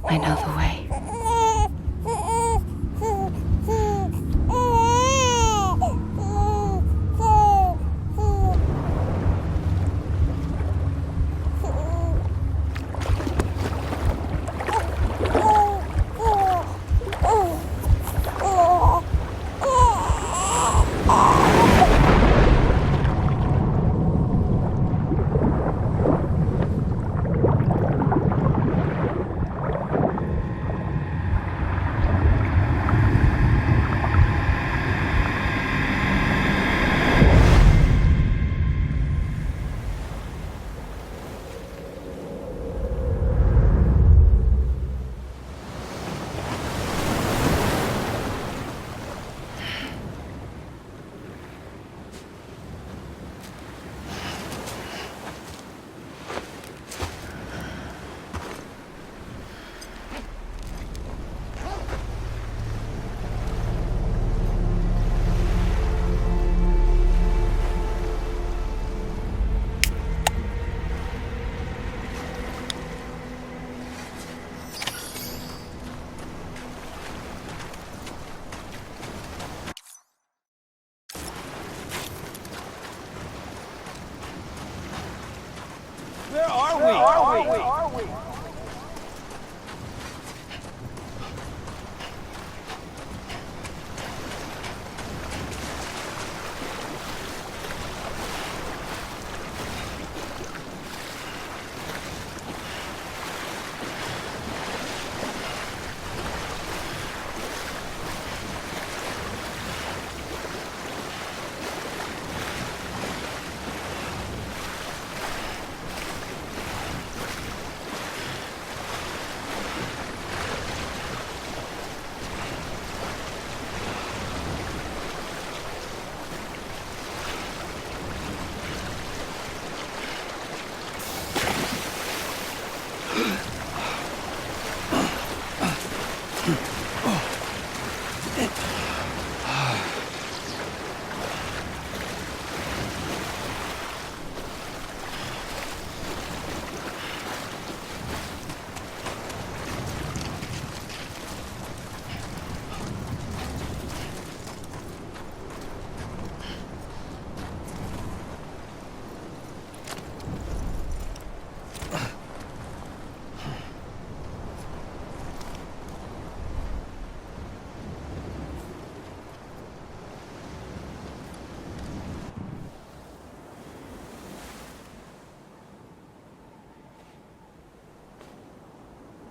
I know the way. Where are we?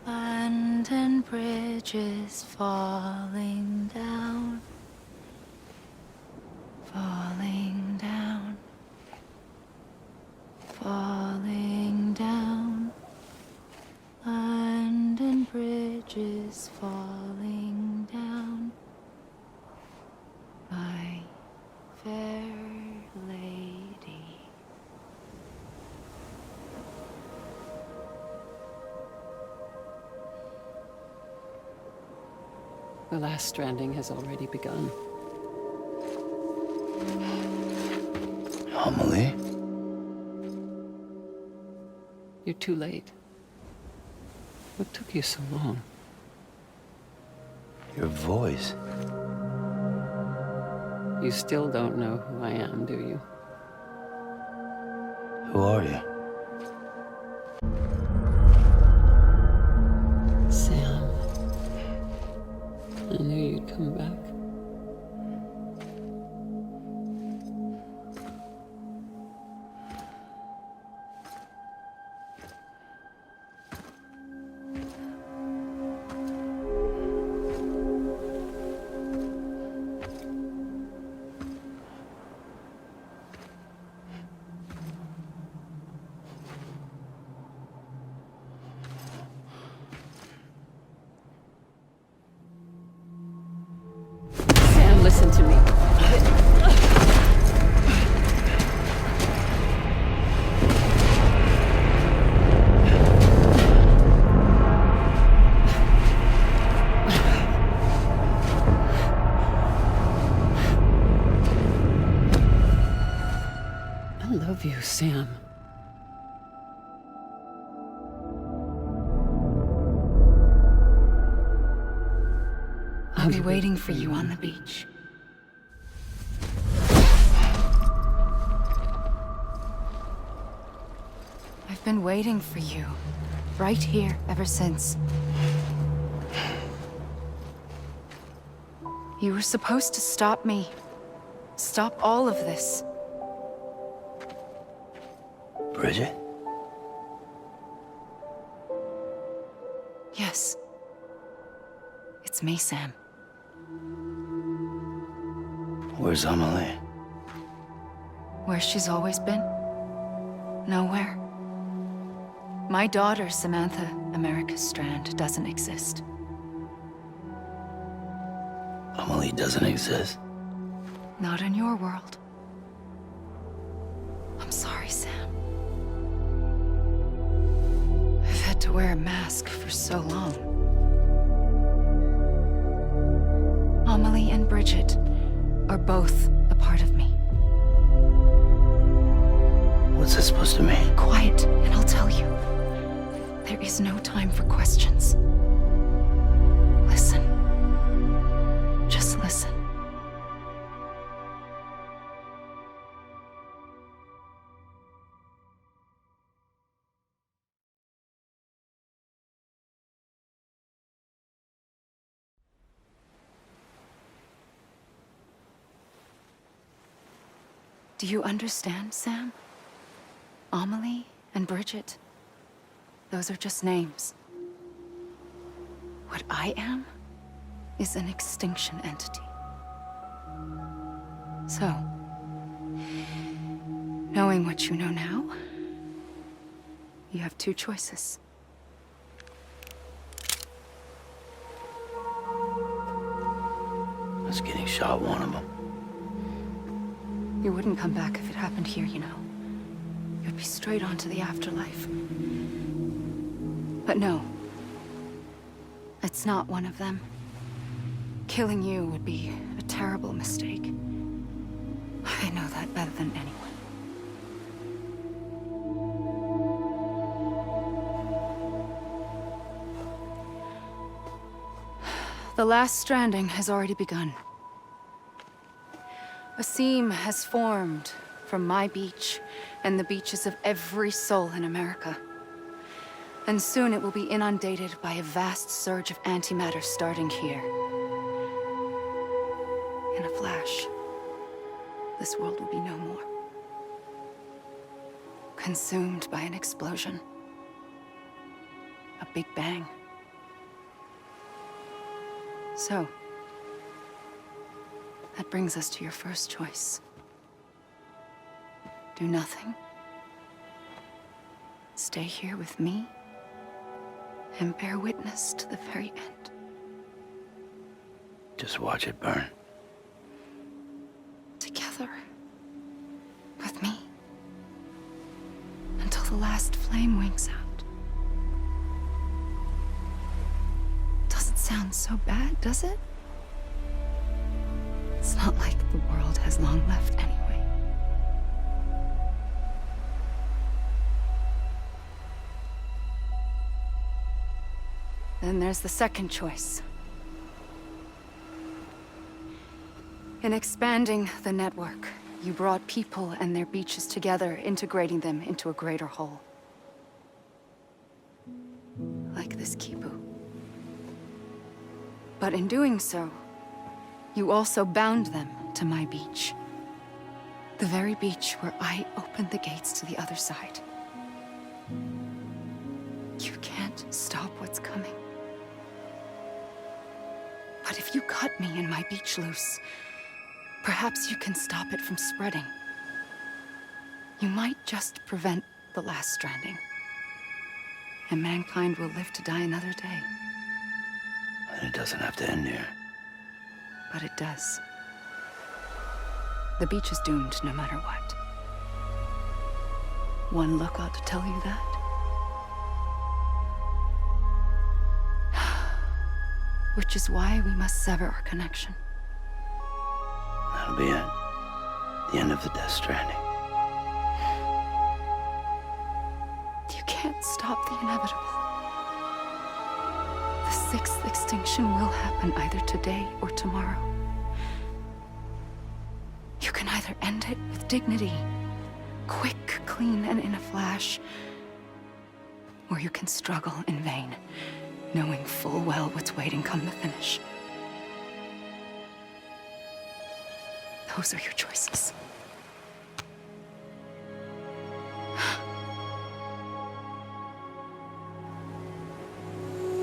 London Bridge is falling down, falling down, falling down. London Bridge is falling down, my fair lady. The last stranding has already begun. Amelie? You're too late. What took you so long? Your voice. You still don't know who I am, do you? Who are you? Sam. I knew you'd come back. Listen to me. I love you, Sam. I'll be waiting for you on the beach. I've been waiting for you, right here, ever since. You were supposed to stop me. Stop all of this. Bridget? Yes. It's me, Sam. Where's Amelie? Where she's always been. Nowhere. My daughter, Samantha America Strand, doesn't exist. Amelie doesn't exist. Not in your world. I'm sorry, Sam. I've had to wear a mask for so long. Amelie and Bridget are both a part of me. What's this supposed to mean? Quiet, and I'll tell you. There is no time for questions. Listen. Just listen. Do you understand, Sam? Amelie and Bridget, those are just names. What I am is an extinction entity. So, knowing what you know now, you have two choices. Us getting shot, one of them. You wouldn't come back if it happened here, you know. You'd be straight on to the afterlife. But no. It's not one of them. Killing you would be a terrible mistake. I know that better than anyone. The last stranding has already begun. A seam has formed from my beach and the beaches of every soul in America. And soon it will be inundated by a vast surge of antimatter starting here. In a flash, this world will be no more. Consumed by an explosion. A big bang. So, that brings us to your first choice. Do nothing. Stay here with me and bear witness to the very end. Just watch it burn. Together. With me. Until the last flame winks out. Doesn't sound so bad, does it? It's not like the world has long left anyway. Then there's the second choice. In expanding the network, you brought people and their beaches together, integrating them into a greater whole. Like this Kipu. But in doing so, you also bound them to my beach. The very beach where I opened the gates to the other side. You can't stop what's coming. But if you cut me and my beach loose, perhaps you can stop it from spreading. You might just prevent the last stranding. And mankind will live to die another day. And it doesn't have to end here. But it does. The beach is doomed no matter what. One look ought to tell you that. Which is why we must sever our connection. That'll be it. The end of the Death Stranding. You can't stop the inevitable. The sixth extinction will happen either today or tomorrow. You can either end it with dignity, quick, clean, and in a flash, or you can struggle in vain, knowing full well what's waiting come the finish. Those are your choices.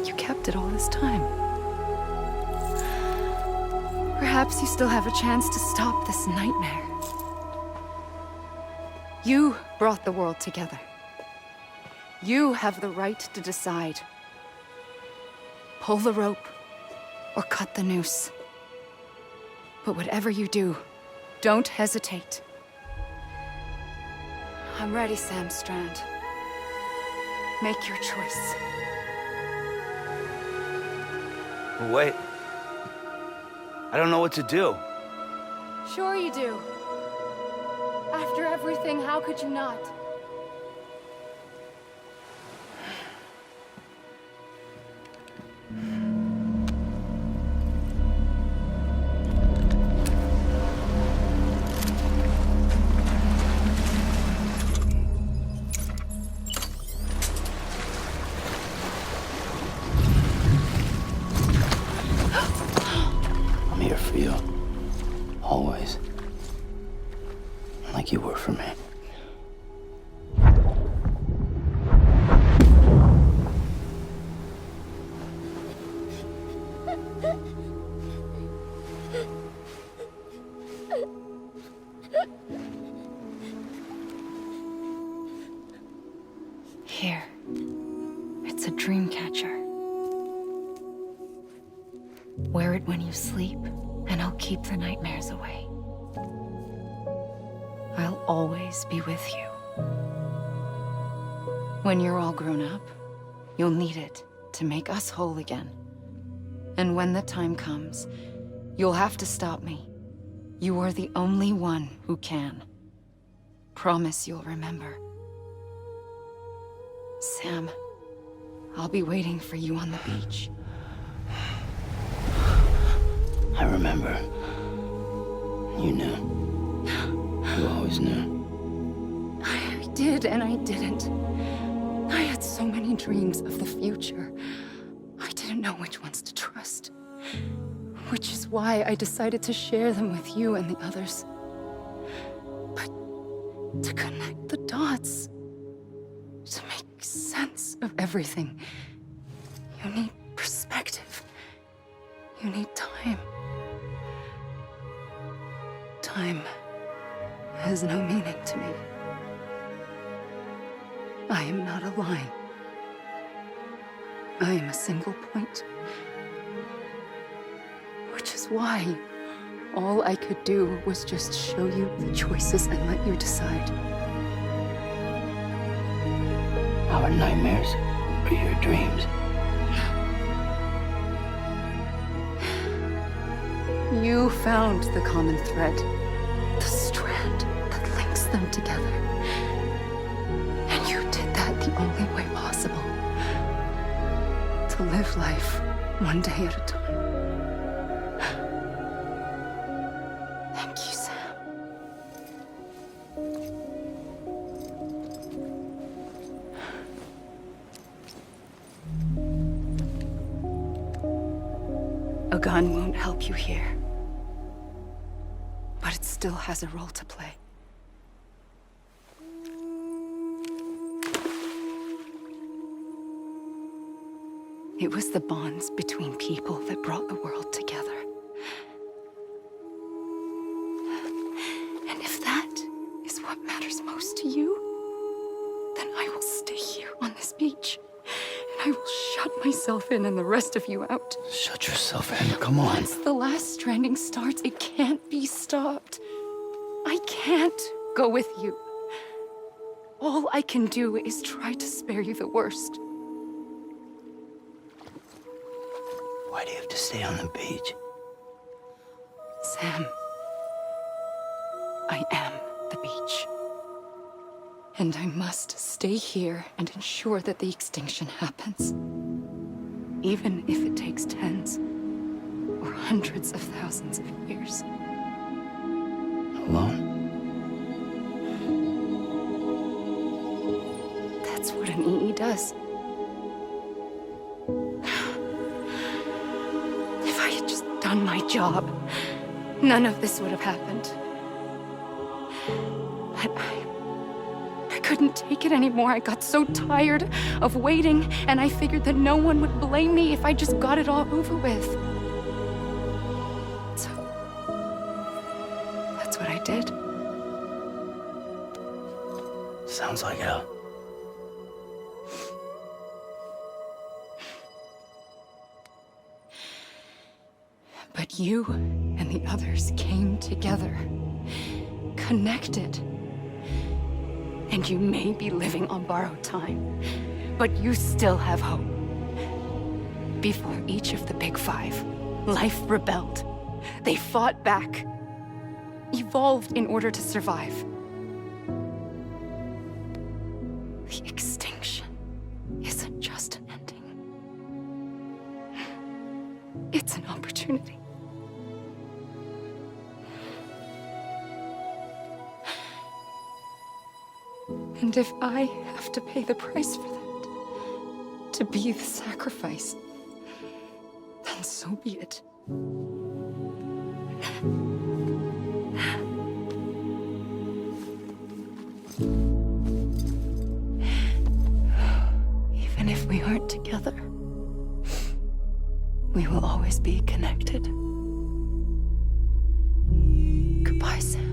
You kept it all this time. Perhaps you still have a chance to stop this nightmare. You brought the world together. You have the right to decide. Pull the rope or cut the noose. But whatever you do, don't hesitate. I'm ready, Sam Strand. Make your choice. Wait. I don't know what to do. Sure you do. After everything, how could you not? I'm here for you. Always. Like you were for me. Here. It's a dream catcher. Wear it when you sleep, and I'll keep the nightmares away. I'll always be with you. When you're all grown up, you'll need it to make us whole again. And when the time comes, you'll have to stop me. You are the only one who can. Promise you'll remember. Sam, I'll be waiting for you on the beach. I remember. You knew. You always knew. I did and I didn't. I had so many dreams of the future. I didn't know which ones to trust. Which is why I decided to share them with you and the others. But to connect the dots, to make sense of everything, you need perspective. You need time. Time has no meaning to me. I am not a line. I am a single point. Which is why all I could do was just show you the choices and let you decide. Our nightmares are your dreams. You found the common thread, the strand that links them together. And you did that the only way possible. To live life one day at a time. Thank you, Sam. A gun won't help you here. But it still has a role to play. It was the bonds between people that brought the world together. And if that is what matters most to you, then I will stay here on this beach. And I will shut myself in and the rest of you out. Shut yourself in, come on. Once the last stranding starts, it can't be stopped. I can't go with you. All I can do is try to spare you the worst. Why do you have to stay on the beach? Sam, I am the beach. And I must stay here and ensure that the extinction happens. even if it takes tens or hundreds of thousands of years. Alone? That's what an EE does. If I had just done my job, none of this would have happened. But I couldn't take it anymore. I got so tired of waiting, and I figured that no one would blame me if I just got it all over with. So, that's what I did. Sounds like hell. But you and the others came together, connected. And you may be living on borrowed time, but you still have hope. Before each of the Big Five, life rebelled. They fought back, evolved in order to survive. The extinction isn't just an ending. It's an opportunity. And if I have to pay the price for that, to be the sacrifice, then so be it. Even if we aren't together, we will always be connected. Goodbye, Sam.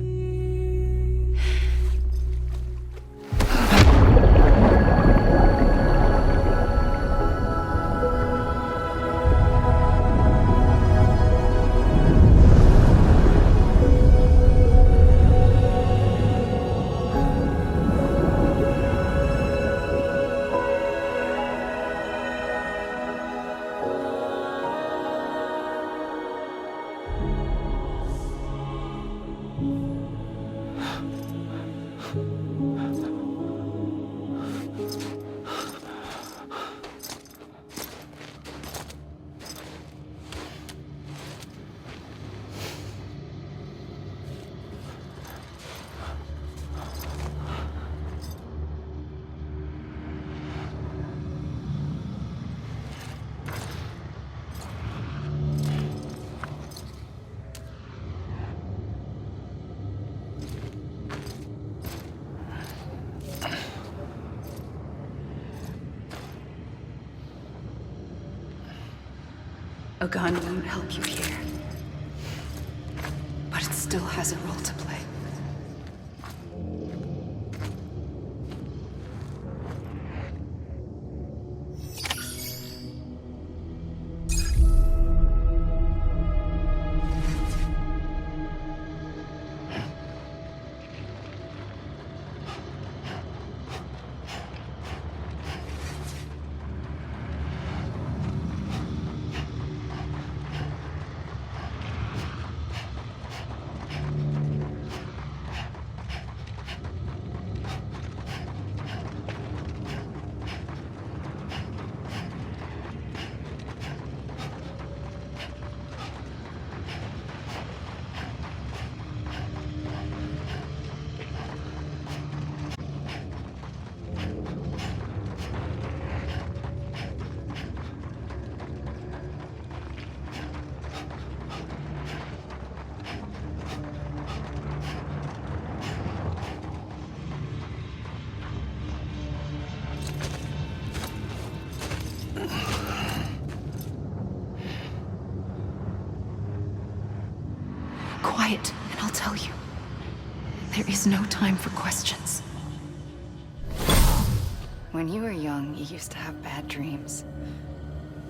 A gun won't help you here, but it still has a role to play. Quiet, and I'll tell you. There is no time for questions. When you were young, you used to have bad dreams.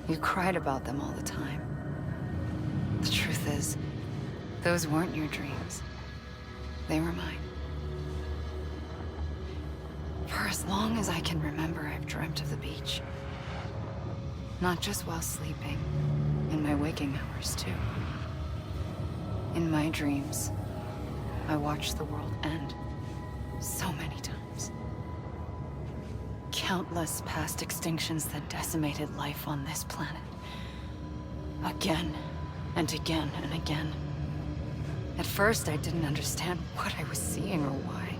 You cried about them all the time. The truth is, those weren't your dreams. They were mine. For as long as I can remember, I've dreamt of the beach. Not just while sleeping, in my waking hours, too. In my dreams, I watched the world end so many times. countless past extinctions that decimated life on this planet. Again, and again, and again. At first, I didn't understand what I was seeing or why.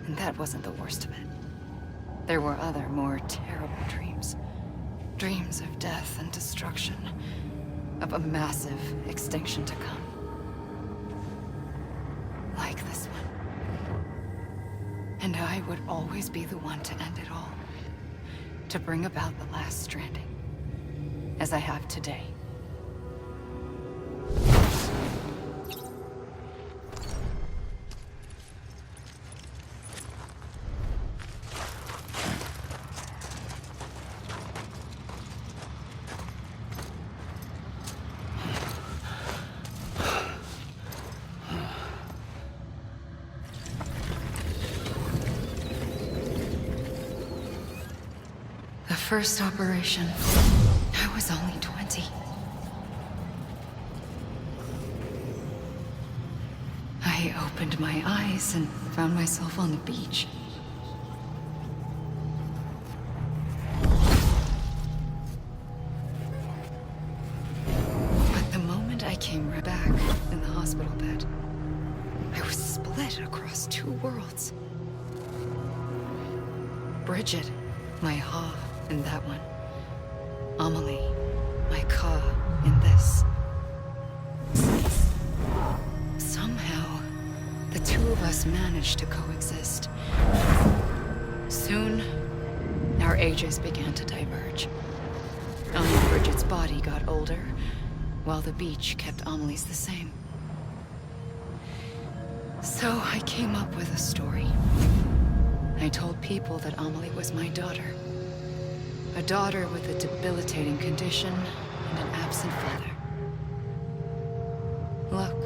And that wasn't the worst of it. There were other, more terrible dreams. Dreams of death and destruction. Of a massive extinction to come. Like this one. And I would always be the one to end it all. To bring about the last stranding. As I have today. The first operation, I was only 20. I opened my eyes and found myself on the beach. But the moment I came right back in the hospital bed, I was split across two worlds. Bridget, my Ha in that one. Amelie, my Ka in this. Somehow, the two of us managed to coexist. Soon, our ages began to diverge. Only Bridget's body got older, while the beach kept Amelie's the same. So I came up with a story. I told people that Amelie was my daughter. A daughter with a debilitating condition and an absent father. Look.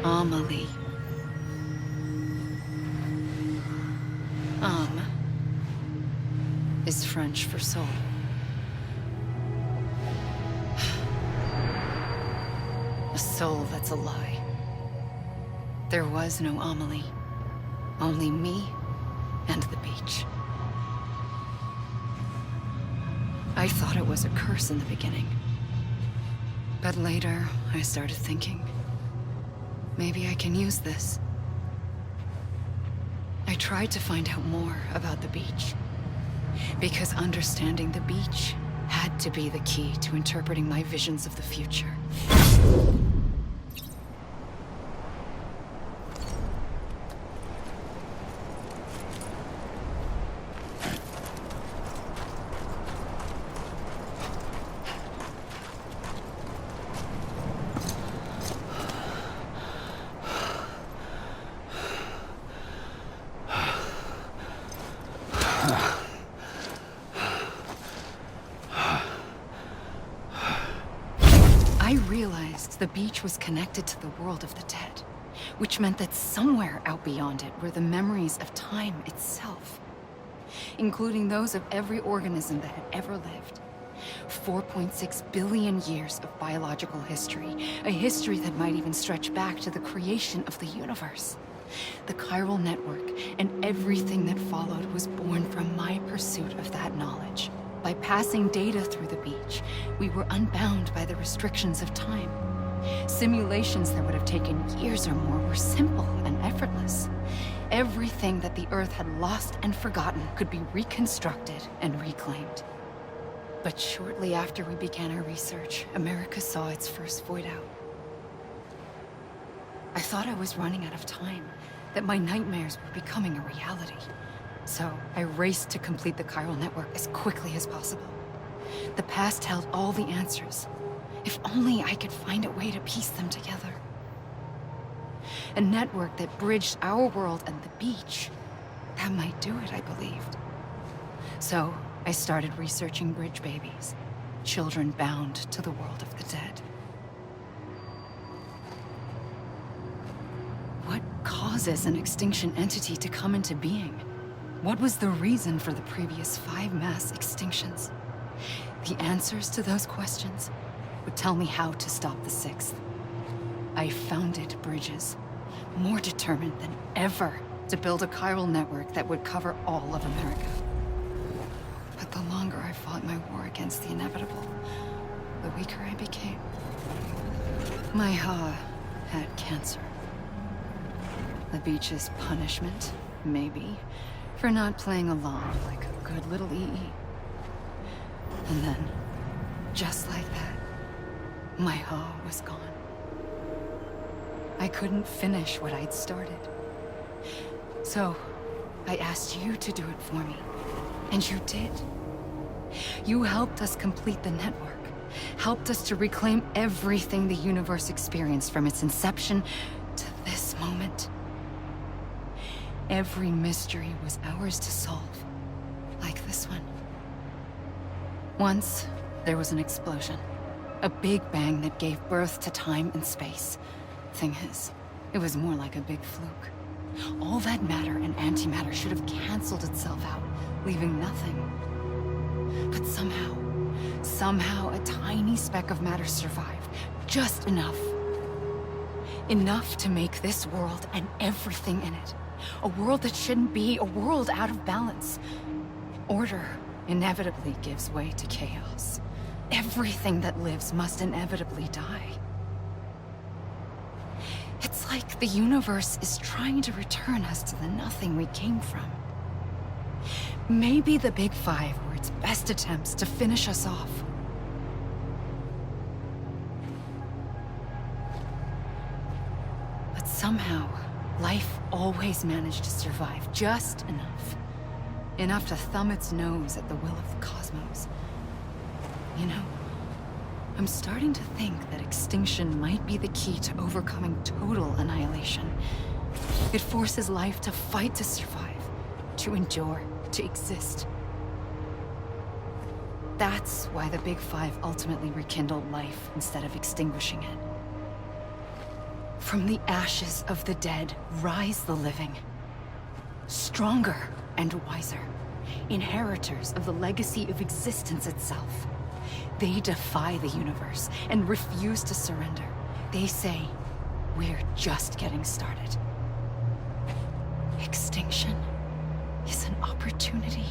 Amelie. Âme is French for soul. A soul that's a lie. There was no Amelie. Only me and the beach. I thought it was a curse in the beginning. But later, I started thinking, maybe I can use this. I tried to find out more about the beach. Because understanding the beach had to be the key to interpreting my visions of the future. I realized the beach was connected to the world of the dead, which meant that somewhere out beyond it were the memories of time itself, including those of every organism that had ever lived. 4.6 billion years of biological history, a history that might even stretch back to the creation of the universe. The chiral network and everything that followed was born from my pursuit of that knowledge. By passing data through the beach, we were unbound by the restrictions of time. Simulations that would have taken years or more were simple and effortless. Everything that the Earth had lost and forgotten could be reconstructed and reclaimed. But shortly after we began our research, America saw its first void out. I thought I was running out of time, that my nightmares were becoming a reality. So I raced to complete the chiral network as quickly as possible. The past held all the answers. If only I could find a way to piece them together. A network that bridged our world and the beach. That might do it, I believed. So I started researching bridge babies, children bound to the world of the dead. What causes an extinction entity to come into being? What was the reason for the previous 5 mass extinctions? The answers to those questions would tell me how to stop the 6th. I founded bridges, more determined than ever to build a chiral network that would cover all of America. But the longer I fought my war against the inevitable, the weaker I became. My Ha had cancer. The beach's punishment, maybe, for not playing along like a good little EE. And then, just like that, my Ha was gone. I couldn't finish what I'd started. So, I asked you to do it for me. And you did. You helped us complete the network. Helped us to reclaim everything the universe experienced from its inception to this moment. Every mystery was ours to solve. Like this one. Once, there was an explosion. A big bang that gave birth to time and space. Thing is, it was more like a big fluke. All that matter and antimatter should have canceled itself out, leaving nothing. But somehow a tiny speck of matter survived. Just enough. Enough to make this world and everything in it. A world that shouldn't be, a world out of balance. Order inevitably gives way to chaos. Everything that lives must inevitably die. It's like the universe is trying to return us to the nothing we came from. Maybe the Big Five were its best attempts to finish us off. But somehow, life always managed to survive just enough. Enough to thumb its nose at the will of the cosmos. You know, I'm starting to think that extinction might be the key to overcoming total annihilation. It forces life to fight to survive, to endure, to exist. That's why the Big Five ultimately rekindled life instead of extinguishing it. From the ashes of the dead rise the living. Stronger and wiser. Inheritors of the legacy of existence itself. They defy the universe and refuse to surrender. They say, we're just getting started. Extinction is an opportunity.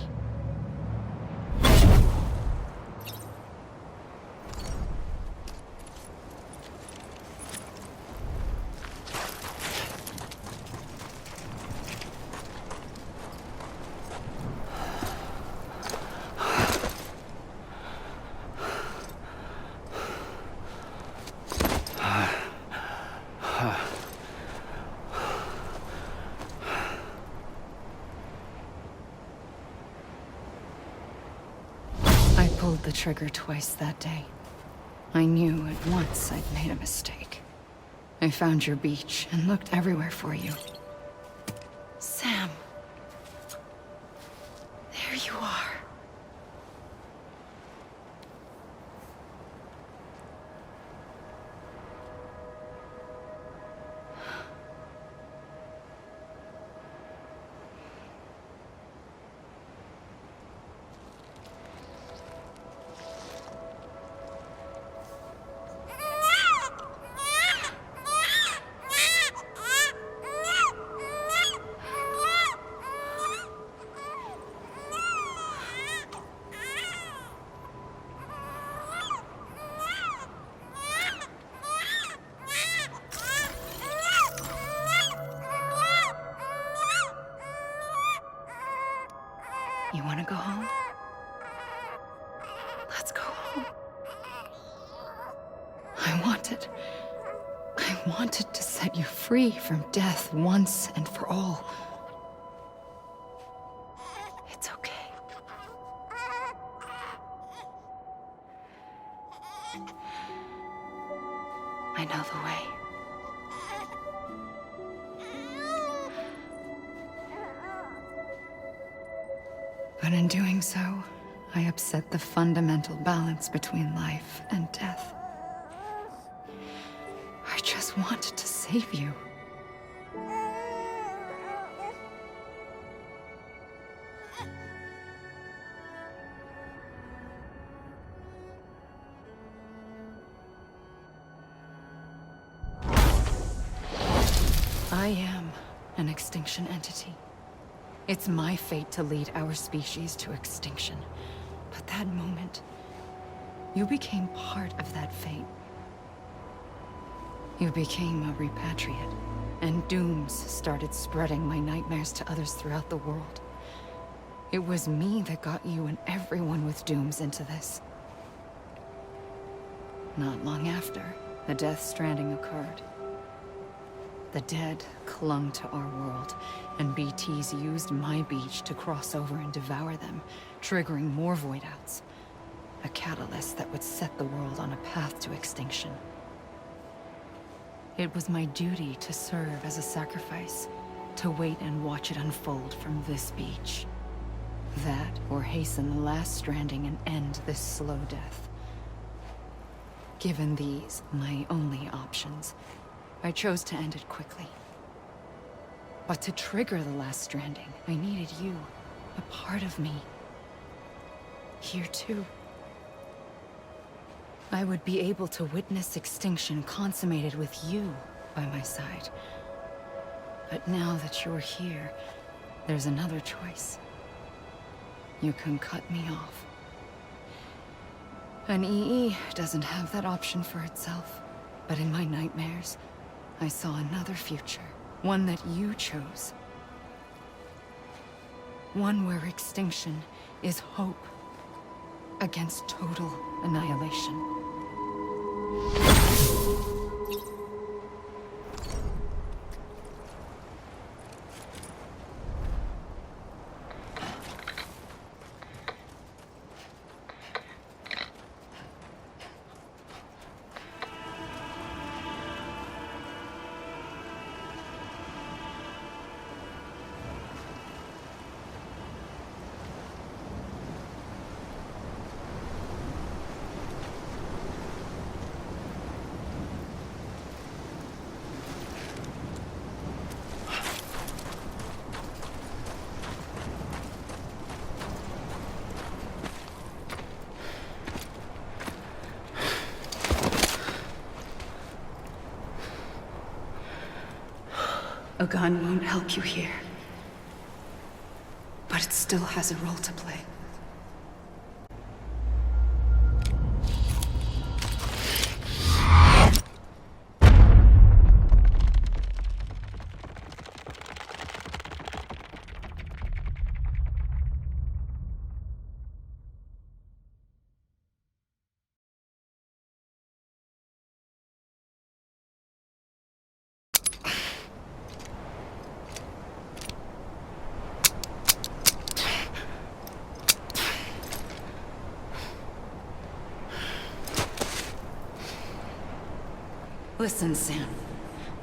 I pulled the trigger twice that day. I knew at once I'd made a mistake. I found your beach and looked everywhere for you. Sam. There you are. You want to go home? Let's go home. I wanted to set you free from death once and for all. It's okay. I know the way. But in doing so, I upset the fundamental balance between life and death. I just wanted to save you. I am An extinction entity. It's my fate to lead our species to extinction. But that moment, you became part of that fate. You became a repatriate, and dooms started spreading my nightmares to others throughout the world. It was me that got you and everyone with dooms into this. Not long after, the Death Stranding occurred. The dead clung to our world, and BTs used my beach to cross over and devour them, triggering more void outs. A catalyst that would set the world on a path to extinction. It was my duty to serve as a sacrifice, to wait and watch it unfold from this beach. That, or hasten the last stranding and end this slow death. Given these, my only options, I chose to end it quickly. But to trigger the last stranding, I needed you, a part of me. Here too. I would be able to witness extinction consummated with you by my side. But now that you're here, there's another choice. You can cut me off. An EE doesn't have that option for itself. But in my nightmares, I saw another future. One that you chose. One where extinction is hope against total annihilation. A gun won't help you here. But it still has a role to play. Listen, Sam.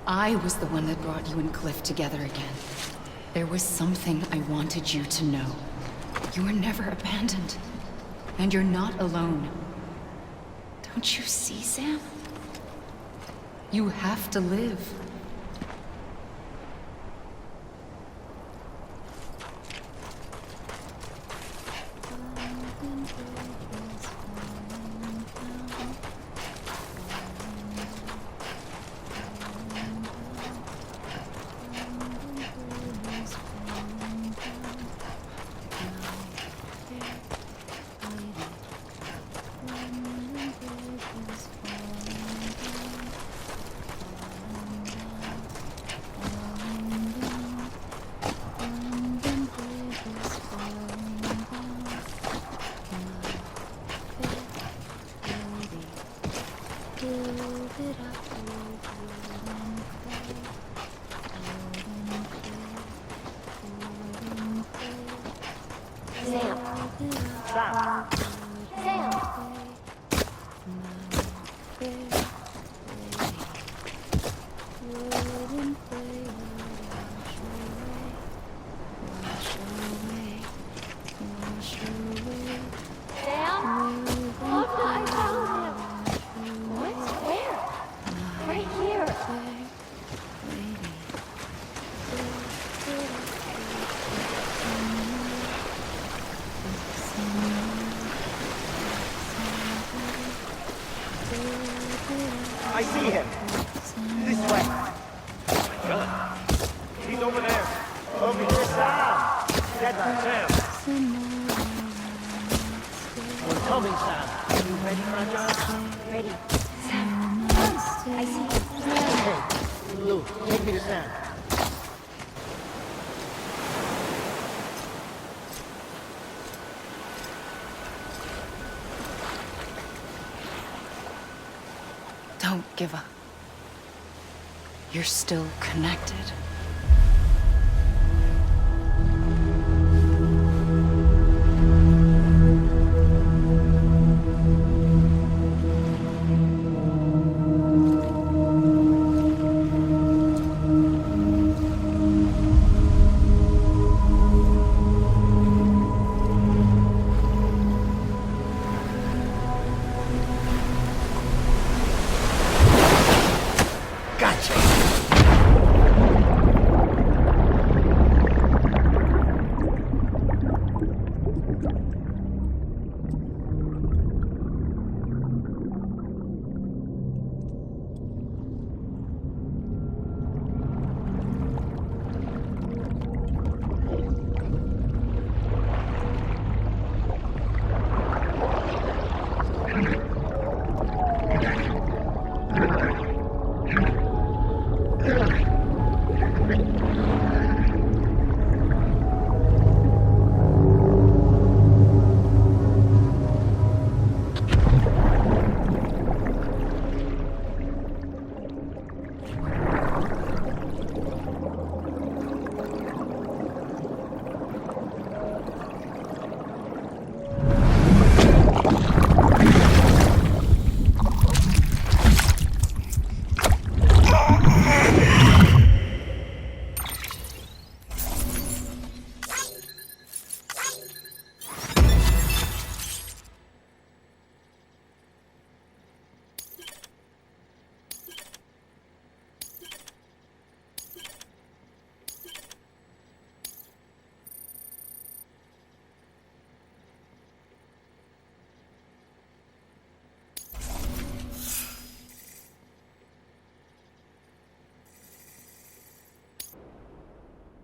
I was the one that brought you and Cliff together again. There was something I wanted you to know. You were never abandoned. And you're not alone. Don't you see, Sam? You have to live. I see him. This way. Good. He's over there. Over here, Sam. Sam. We're coming, Sam. You ready for a job? Ready. Sam. I see you. Hey, Lou, take me to Sam. Don't give up. You're still connected.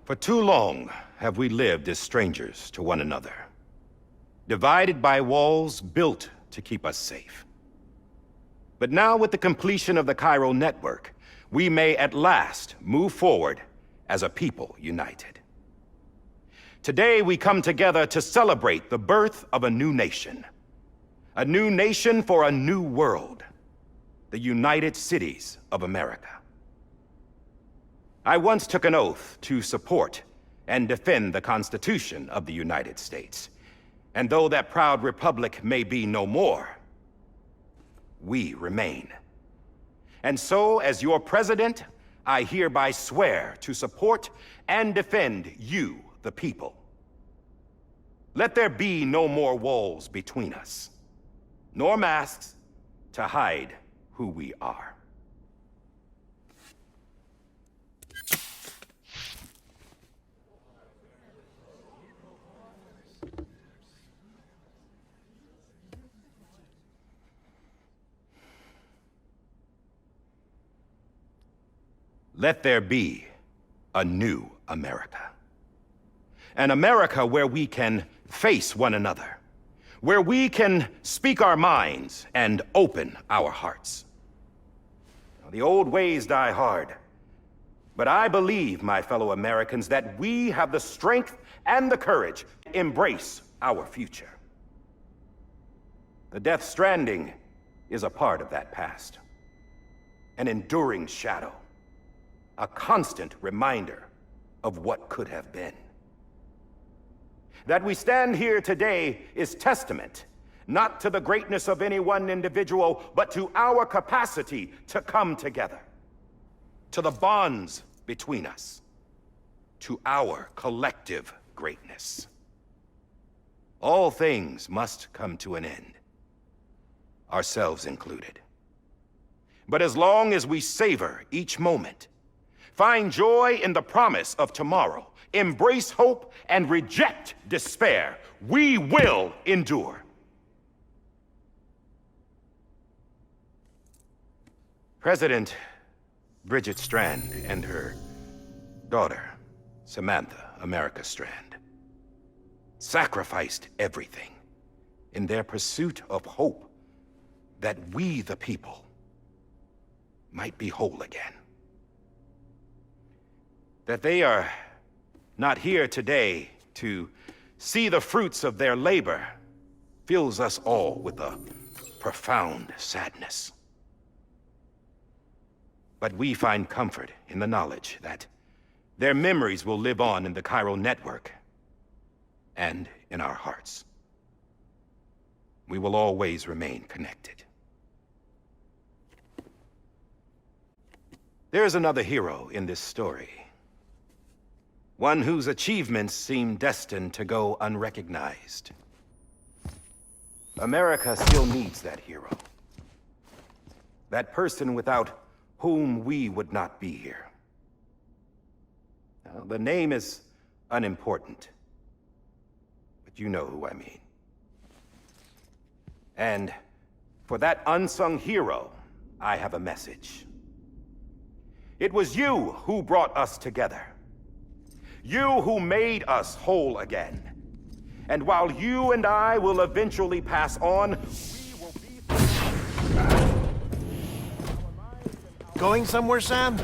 For too long have we lived as strangers to one another, divided by walls built to keep us safe. But now, with the completion of the Chiral network, we may at last move forward as a people united. Today we come together to celebrate the birth of a new nation. A new nation for a new world. The United Cities of America. I once took an oath to support and defend the Constitution of the United States. And though that proud republic may be no more, we remain. And so, as your president, I hereby swear to support and defend you, the people. Let there be no more walls between us, nor masks to hide who we are. Let there be a new America. An America where we can face one another, where we can speak our minds and open our hearts. Now, the old ways die hard, but I believe, my fellow Americans, that we have the strength and the courage to embrace our future. The Death Stranding is a part of that past, an enduring shadow. A constant reminder of what could have been. That we stand here today is testament, not to the greatness of any one individual, but to our capacity to come together. To the bonds between us. To our collective greatness. All things must come to an end, ourselves included. But as long as we savor each moment, find joy in the promise of tomorrow, embrace hope, and reject despair, we will endure. President Bridget Strand and her daughter, Samantha, America Strand, sacrificed everything in their pursuit of hope that we, the people, might be whole again. That they are not here today to see the fruits of their labor fills us all with a profound sadness. But we find comfort in the knowledge that their memories will live on in the chiral network and in our hearts. We will always remain connected. There is another hero in this story. One whose achievements seem destined to go unrecognized. America still needs that hero. That person without whom we would not be here. Now, the name is unimportant, but you know who I mean. And for that unsung hero, I have a message. It was you who brought us together. You who made us whole again. And while you and I will eventually pass on, we will be... Going somewhere, Sam?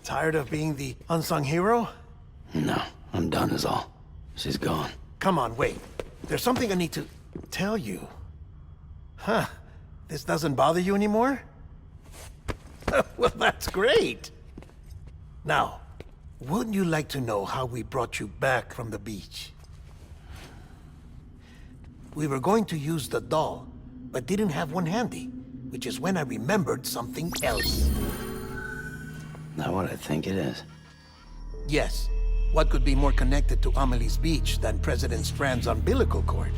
Tired of being the unsung hero? No, I'm done is all. She's gone. Come on, wait. There's something I need to tell you. Huh. This doesn't bother you anymore? Well, that's great. Now, wouldn't you like to know how we brought you back from the beach? We were going to use the doll, but didn't have one handy, which is when I remembered something else. Not what I think it is. Yes. What could be more connected to Amelie's beach than President Strand's umbilical cord?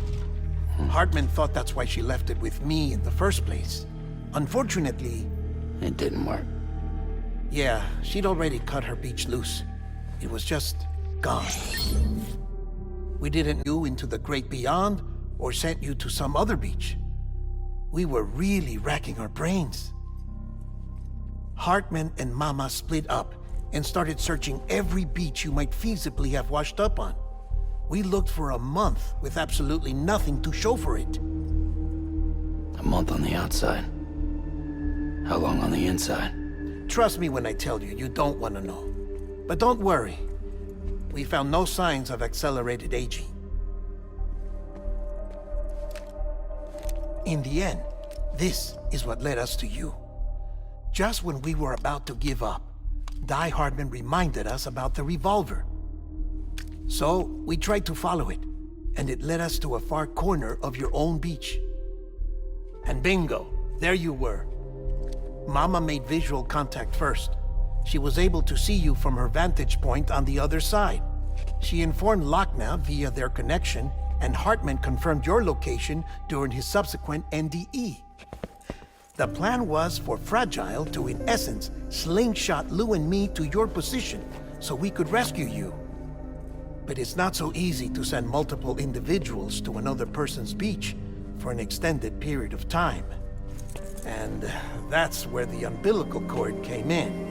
Hartman thought that's why she left it with me in the first place. Unfortunately... It didn't work. Yeah, she'd already cut her beach loose. It was just gone. We didn't you into the great beyond, or sent you to some other beach. We were really racking our brains. Hartman and Mama split up and started searching every beach you might feasibly have washed up on. We looked for a month with absolutely nothing to show for it. A month on the outside. How long on the inside? Trust me when I tell you, you don't want to know. But don't worry. We found no signs of accelerated aging. In the end, this is what led us to you. Just when we were about to give up, Die Hardman reminded us about the revolver. So, we tried to follow it, and it led us to a far corner of your own beach. And bingo, there you were. Mama made visual contact first. She was able to see you from her vantage point on the other side. She informed Wagner via their connection, and Hartman confirmed your location during his subsequent NDE. The plan was for Fragile to, in essence, slingshot Lou and me to your position so we could rescue you. But it's not so easy to send multiple individuals to another person's beach for an extended period of time. And that's where the umbilical cord came in.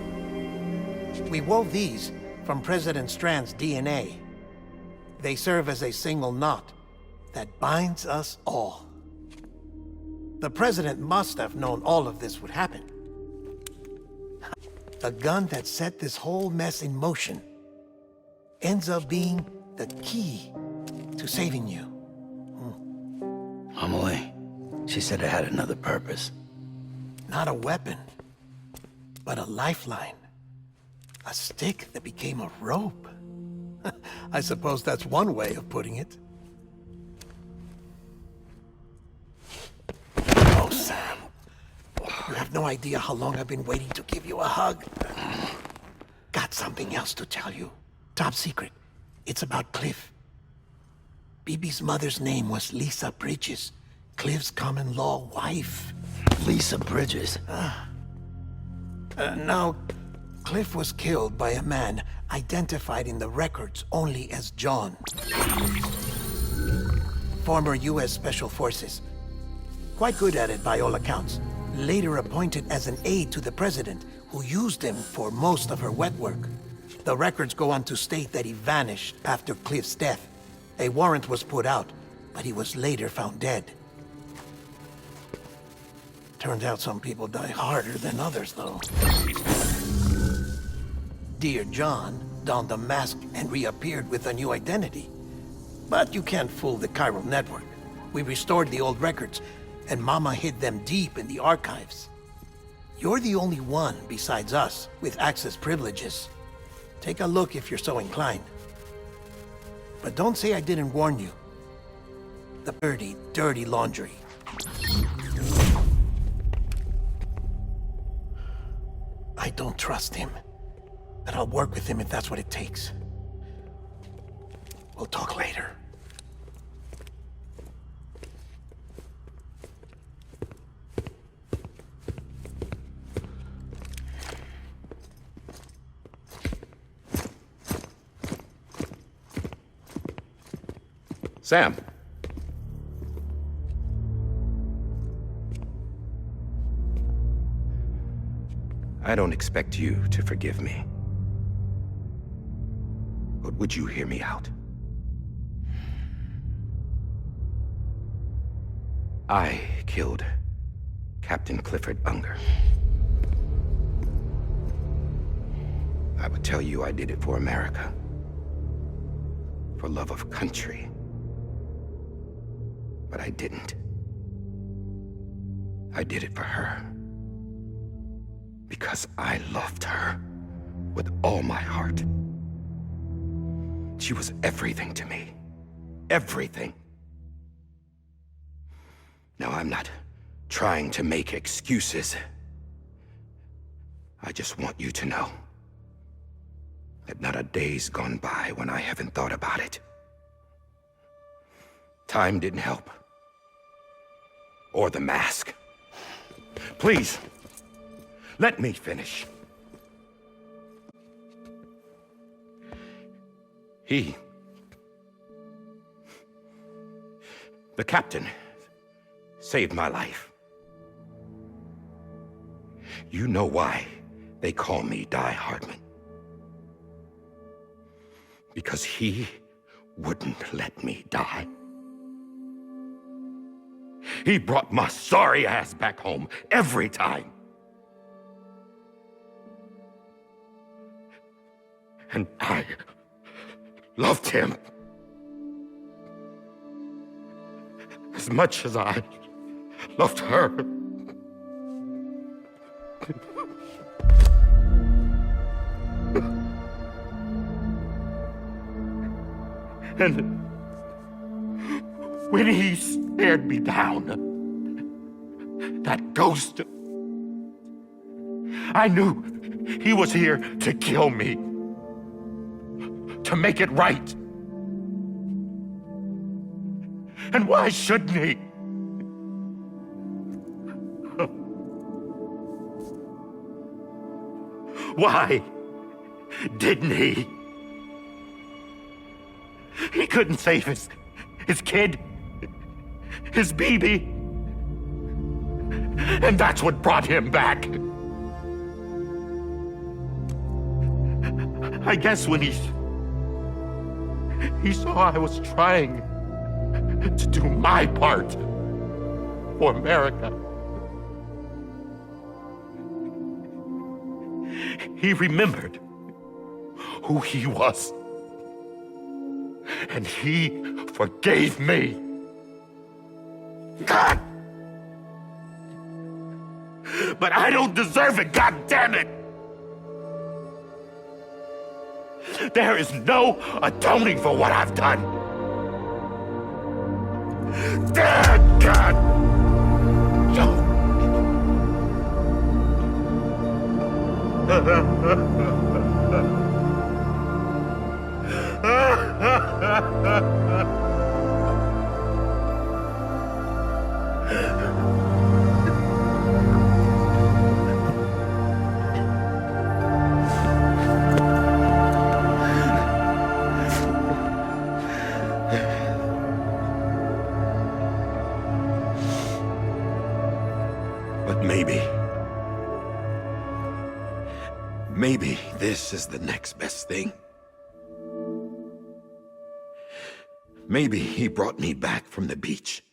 We wove these from President Strand's DNA. They serve as a single knot that binds us all. The President must have known all of this would happen. The gun that set this whole mess in motion ends up being the key to saving you. Amelie, she said it had another purpose. Not a weapon, but a lifeline. A stick that became a rope. I suppose that's one way of putting it. Oh, Sam. You have no idea how long I've been waiting to give you a hug. Got something else to tell you. Top secret. It's about Cliff. BB's mother's name was Lisa Bridges, Cliff's common-law wife. Lisa Bridges? Now, Cliff was killed by a man identified in the records only as John. Former U.S. Special Forces. Quite good at it by all accounts. Later appointed as an aide to the president, who used him for most of her wet work. The records go on to state that he vanished after Cliff's death. A warrant was put out, but he was later found dead. Turns out some people die harder than others, though. Dear John donned a mask and reappeared with a new identity. But you can't fool the chiral network. We restored the old records, and Mama hid them deep in the archives. You're the only one besides us with access privileges. Take a look if you're so inclined. But don't say I didn't warn you. The dirty, dirty laundry. I don't trust him. But I'll work with him if that's what it takes. We'll talk later. Sam. I don't expect you to forgive me. But would you hear me out? I killed Captain Clifford Unger. I would tell you I did it for America. For love of country. But I didn't. I did it for her. Because I loved her with all my heart. She was everything to me. Everything. Now, I'm not trying to make excuses. I just want you to know that not a day's gone by when I haven't thought about it. Time didn't help. Or the mask. Please, let me finish. The captain, saved my life. You know why they call me Die Hardman. Because he wouldn't let me die. He brought my sorry ass back home every time. And I loved him as much as I loved her. And when he stared me down, that ghost, I knew he was here to kill me, to make it right. And why shouldn't he? Why didn't he? He couldn't save his kid, his baby. And that's what brought him back. I guess when he saw I was trying to do my part for America, he remembered who he was. And he forgave me. God! But I don't deserve it, God damn it! There is no atoning for what I've done. God! No! Maybe this is the next best thing. Maybe he brought me back from the beach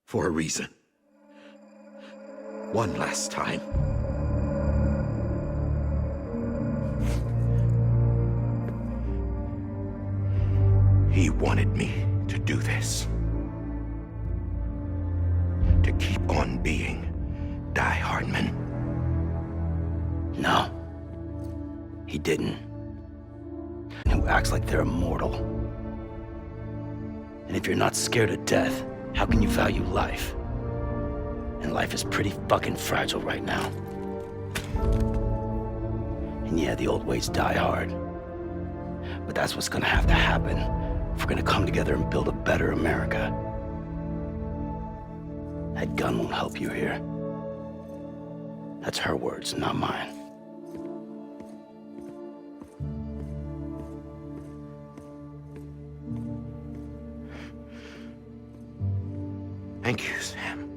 for a reason. One last time. He wanted me to do this. To keep on being Die Hardman. No. He didn't. Who acts like they're immortal. And if you're not scared of death, how can you value life? And life is pretty fucking fragile right now. And yeah, the old ways die hard. But that's what's gonna have to happen if we're gonna come together and build a better America. That gun won't help you here. That's her words, not mine. Thank you, Sam.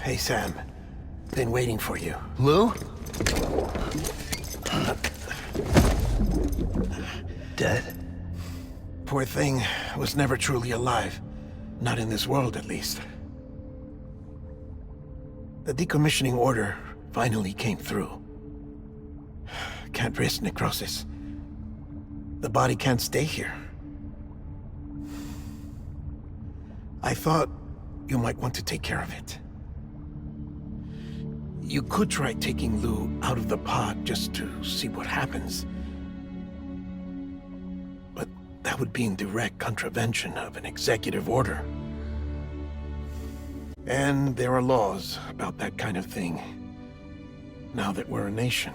Hey, Sam. Been waiting for you. Lou? Dead? Poor thing was never truly alive. Not in this world, at least. The decommissioning order finally came through. Can't risk necrosis. The body can't stay here. I thought you might want to take care of it. You could try taking Lou out of the pod just to see what happens. But that would be in direct contravention of an executive order. And there are laws about that kind of thing, now that we're a nation.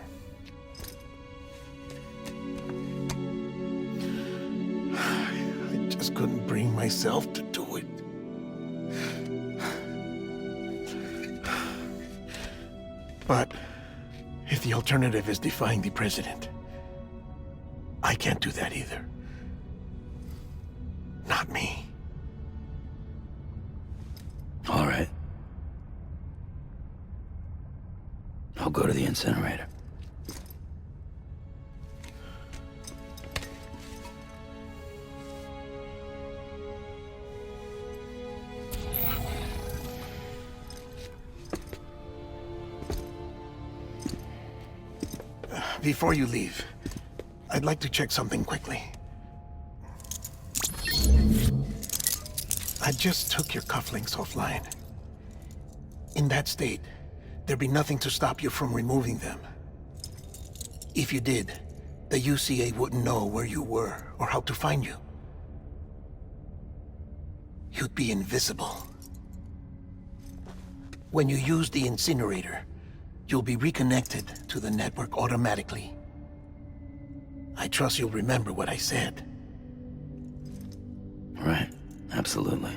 I just couldn't bring myself to do it. But if the alternative is defying the president, I can't do that either. Not me. All right. I'll go to the incinerator. Before you leave, I'd like to check something quickly. I just took your cufflinks offline. In that state, there'd be nothing to stop you from removing them. If you did, the UCA wouldn't know where you were or how to find you. You'd be invisible. When you use the incinerator, you'll be reconnected to the network automatically. I trust you'll remember what I said. Right, absolutely.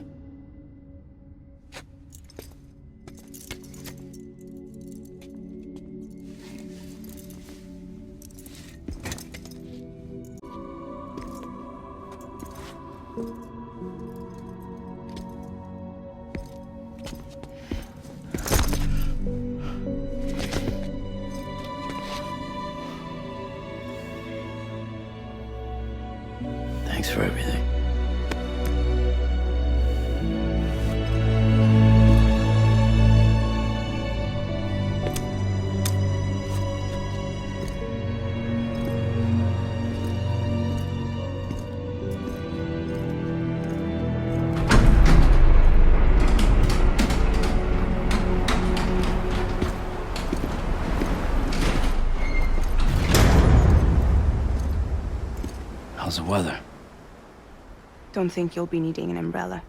Thanks for everything. How's the weather? Don't think you'll be needing an umbrella.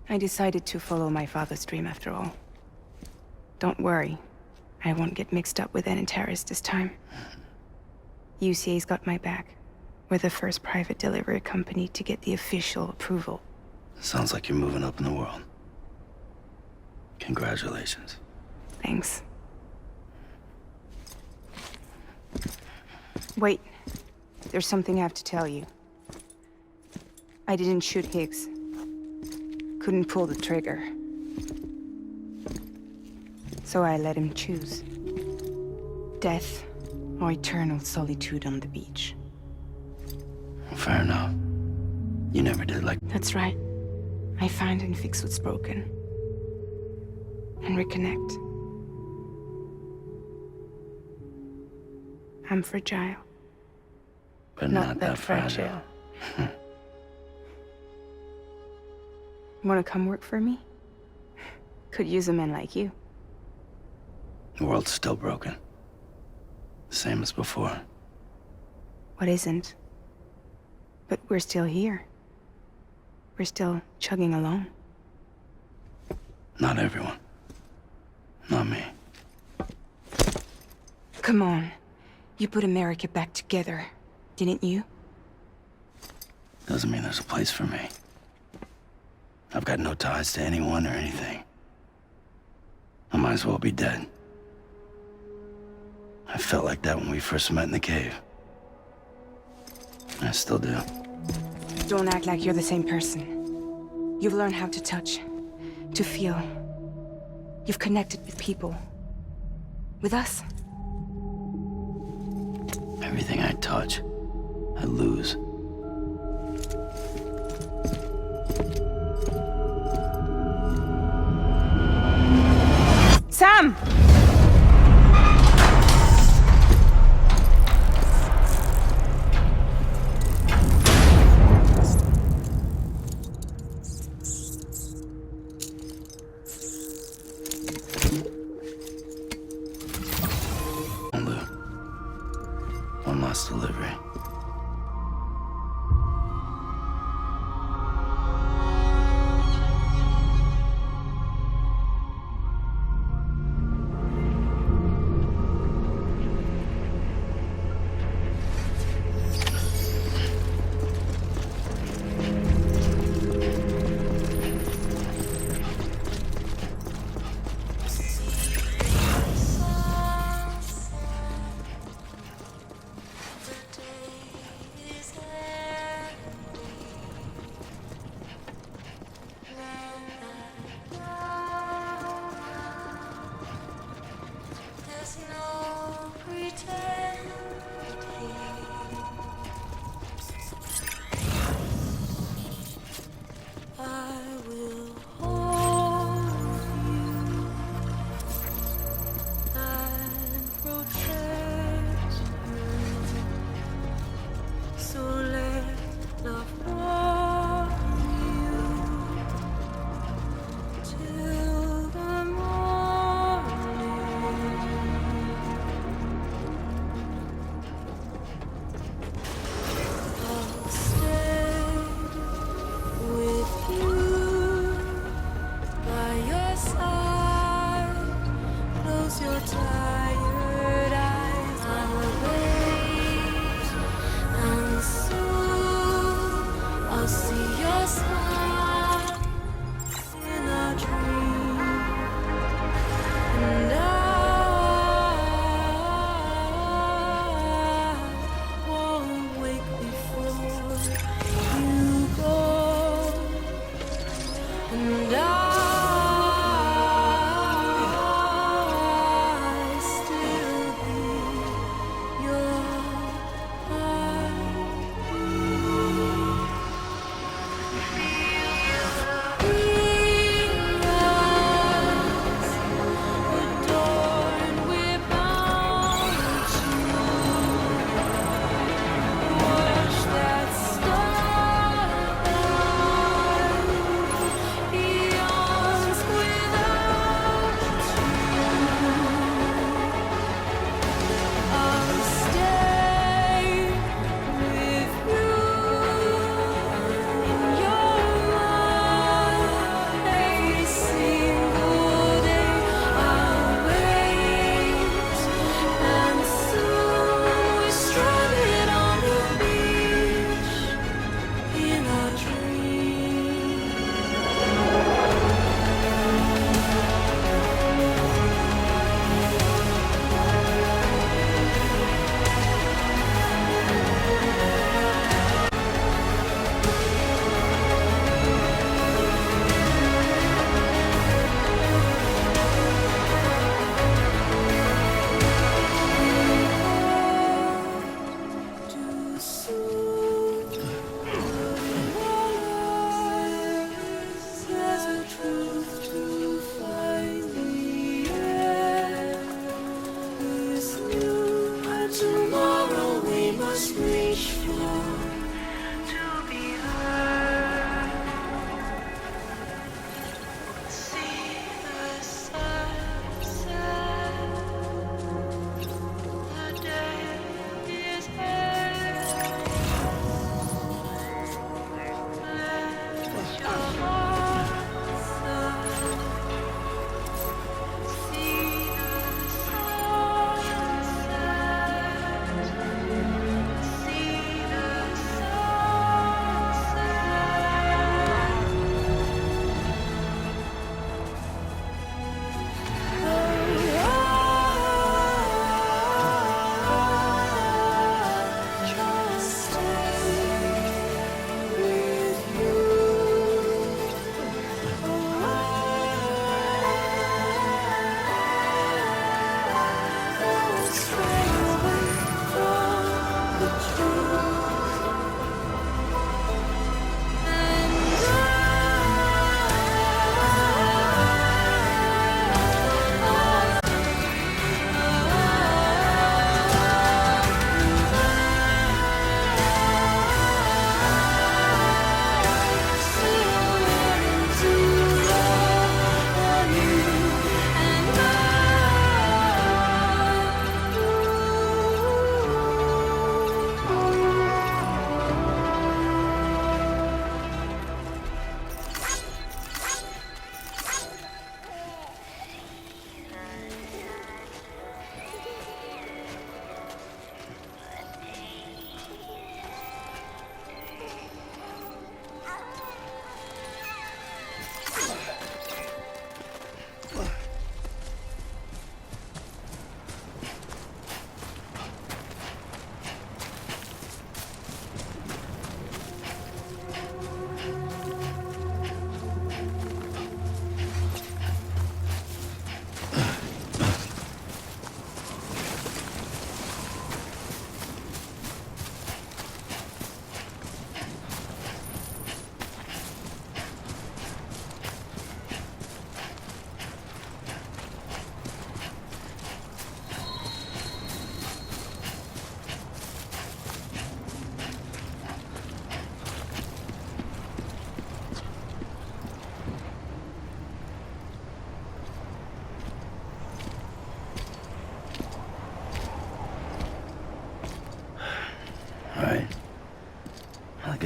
I decided to follow my father's dream after all. Don't worry. I won't get mixed up with any terrorists this time. UCA's got my back. We're the first private delivery company to get the official approval. Sounds like you're moving up in the world. Congratulations. Thanks. Wait. There's something I have to tell you. I didn't shoot Higgs. Couldn't pull the trigger. So I let him choose. Death or eternal solitude on the beach. Fair enough. You never did like... That's right. I find and fix what's broken. And reconnect. I'm fragile. But not that fragile. Wanna come work for me? Could use a man like you. The world's still broken. Same as before. What isn't? But we're still here. We're still chugging along. Not everyone. Not me. Come on. You put America back together, didn't you? Doesn't mean there's a place for me. I've got no ties to anyone or anything. I might as well be dead. I felt like that when we first met in the cave. I still do. Don't act like you're the same person. You've learned how to touch, to feel. You've connected with people. With us. Everything I touch, I lose. Sam! One last delivery.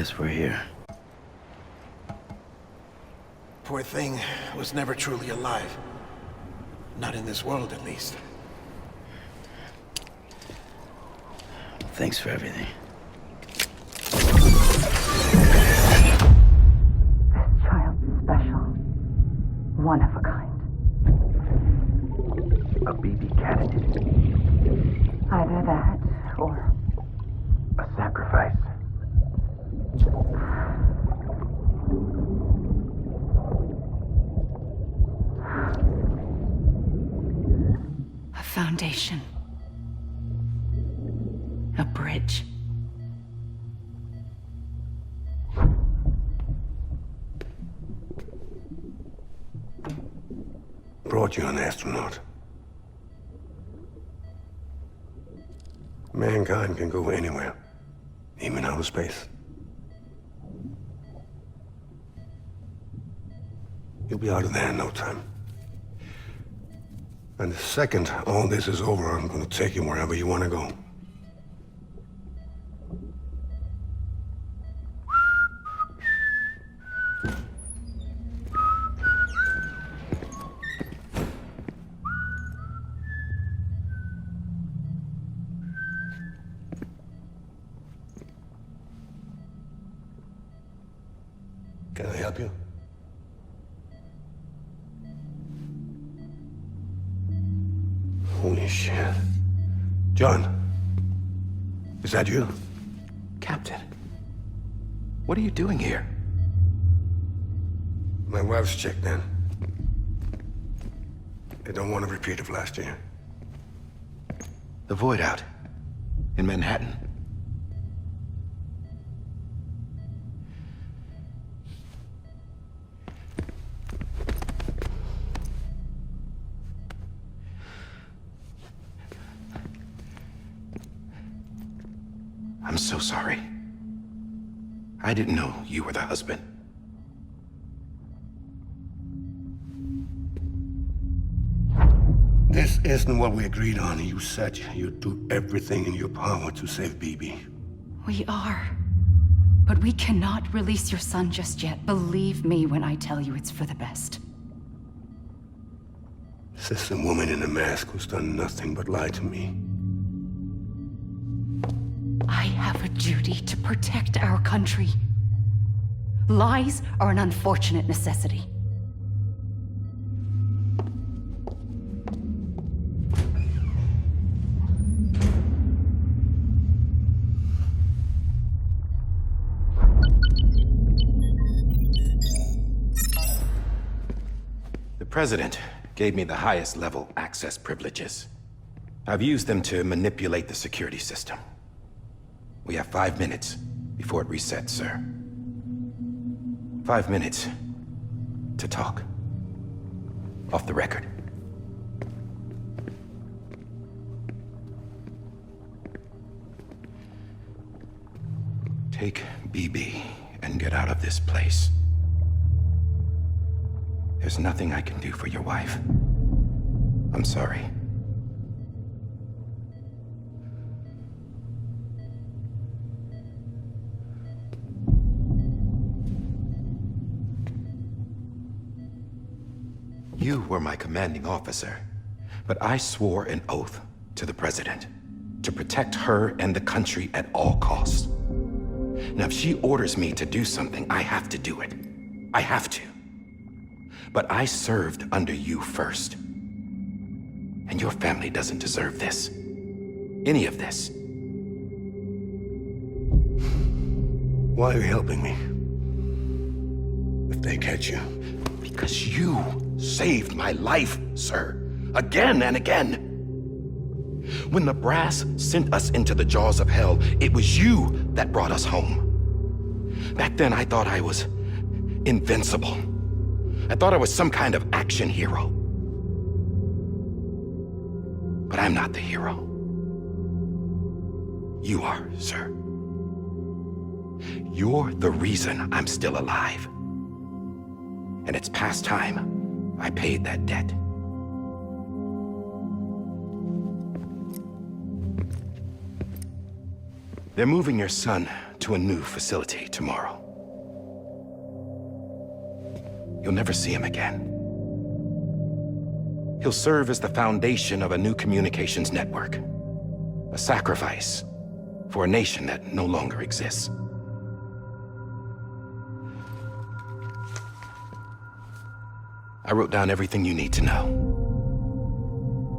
guess we're here. Poor thing was never truly alive. Not in this world, at least. Thanks for everything. Child's special. One of a kind. A BB candidate. Either that, or A sacrifice. a foundation. A bridge. Brought you an astronaut. Mankind can go anywhere, even outer space. You'll be out of there in no time. And the second all this is over, I'm gonna take you wherever you wanna go. Can I help you? Holy shit. John, is that you? Captain, what are you doing here? My wife's checked in. They don't want a repeat of last year. The Void out in Manhattan. I'm so sorry. I didn't know you were the husband. This isn't what we agreed on. You said you'd do everything in your power to save BB. We are. But we cannot release your son just yet. Believe me when I tell you it's for the best. This is a woman in a mask who's done nothing but lie to me. I have a duty to protect our country. Lies are an unfortunate necessity. The President gave me the highest level access privileges. I've used them to manipulate the security system. We have 5 minutes before it resets, sir. 5 minutes to talk. Off the record. Take BB and get out of this place. There's nothing I can do for your wife. I'm sorry. You were my commanding officer, but I swore an oath to the President to protect her and the country at all costs. Now, if she orders me to do something, I have to do it. I have to. But I served under you first. And your family doesn't deserve this. Any of this. Why are you helping me? If they catch you. Because you saved my life, sir. Again and again. When the brass sent us into the jaws of hell, it was you that brought us home. Back then, I thought I was invincible. I thought I was some kind of action hero. But I'm not the hero. You are, sir. You're the reason I'm still alive. And it's past time I paid that debt. They're moving your son to a new facility tomorrow. You'll never see him again. He'll serve as the foundation of a new communications network. A sacrifice for a nation that no longer exists. I wrote down everything you need to know.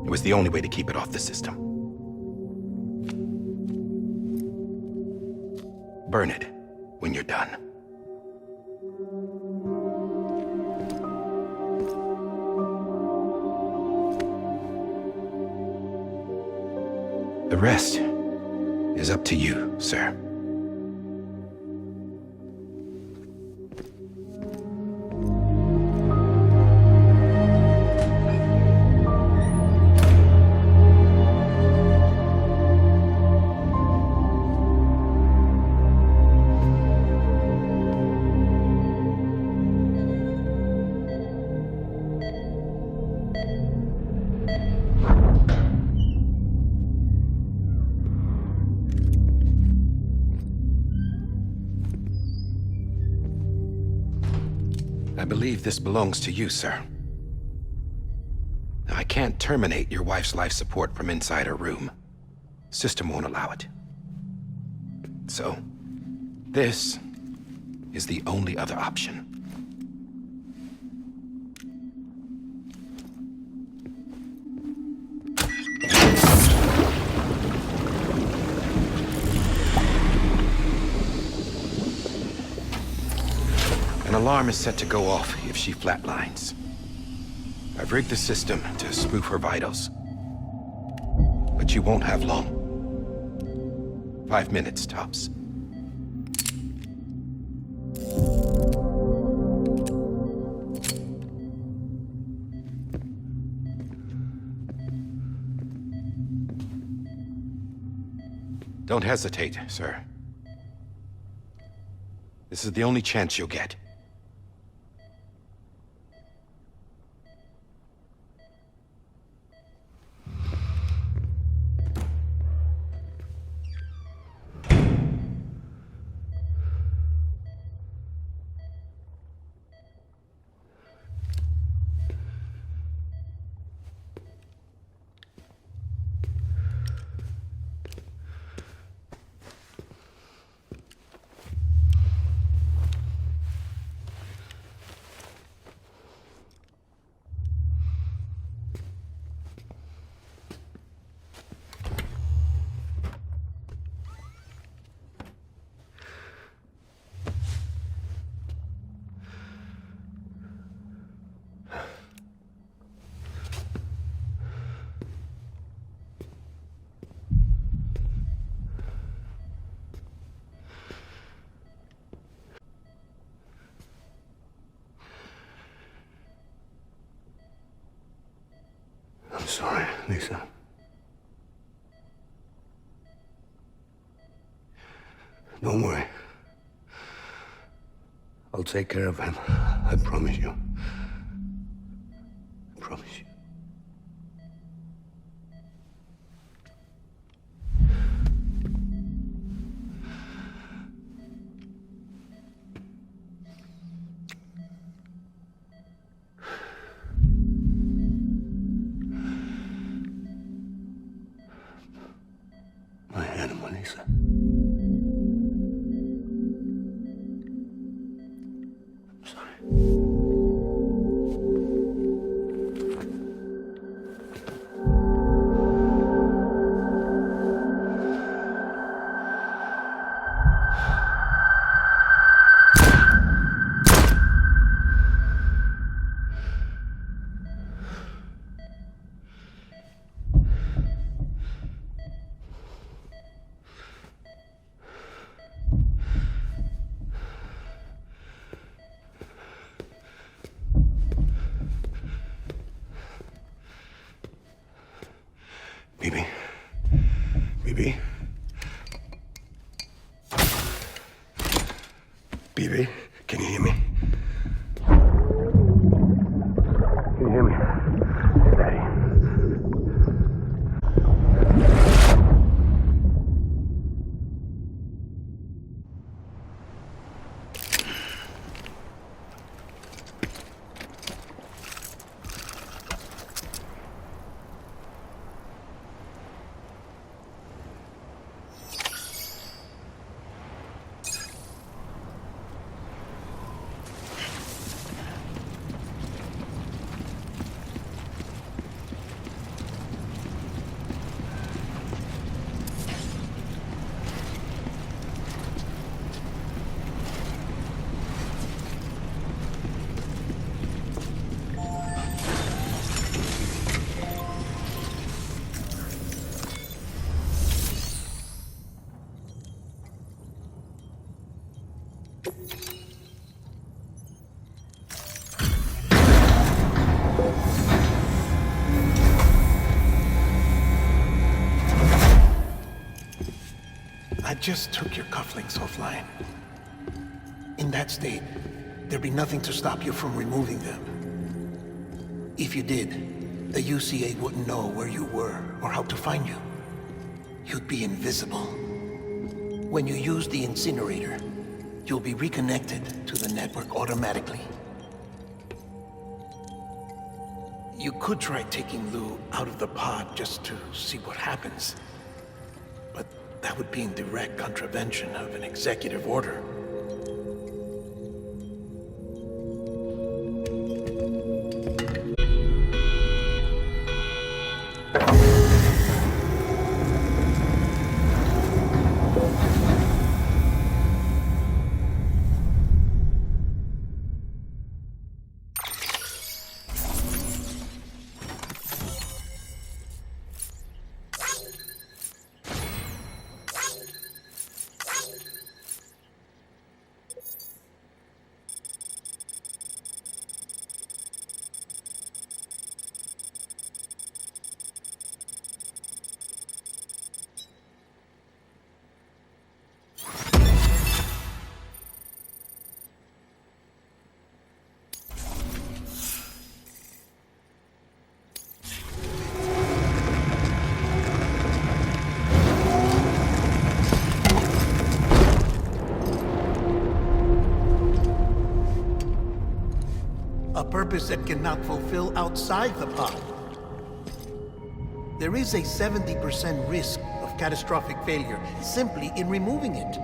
It was the only way to keep it off the system. Burn it when you're done. The rest is up to you, sir. I believe this belongs to you, sir. I can't terminate your wife's life support from inside her room. System won't allow it. So, this is the only other option. An alarm is set to go off if she flatlines. I've rigged the system to spoof her vitals. But you won't have long. 5 minutes, tops. Don't hesitate, sir. This is the only chance you'll get. I'm sorry, Lisa. Don't worry. I'll take care of him. I promise you. I promise you. My animal, Lisa. I'm sorry. Bibi. Bibi. Bibi, can you hear me? Can you hear me? Daddy. just took your cufflinks offline. In that state, there'd be nothing to stop you from removing them. If you did, the UCA wouldn't know where you were or how to find you. You'd be invisible. When you use the incinerator, you'll be reconnected to the network automatically. You could try taking Lou out of the pod just to see what happens. But that would be in direct contravention of an executive order. A purpose that cannot fulfill outside the pod. There is a 70% risk of catastrophic failure simply in removing it.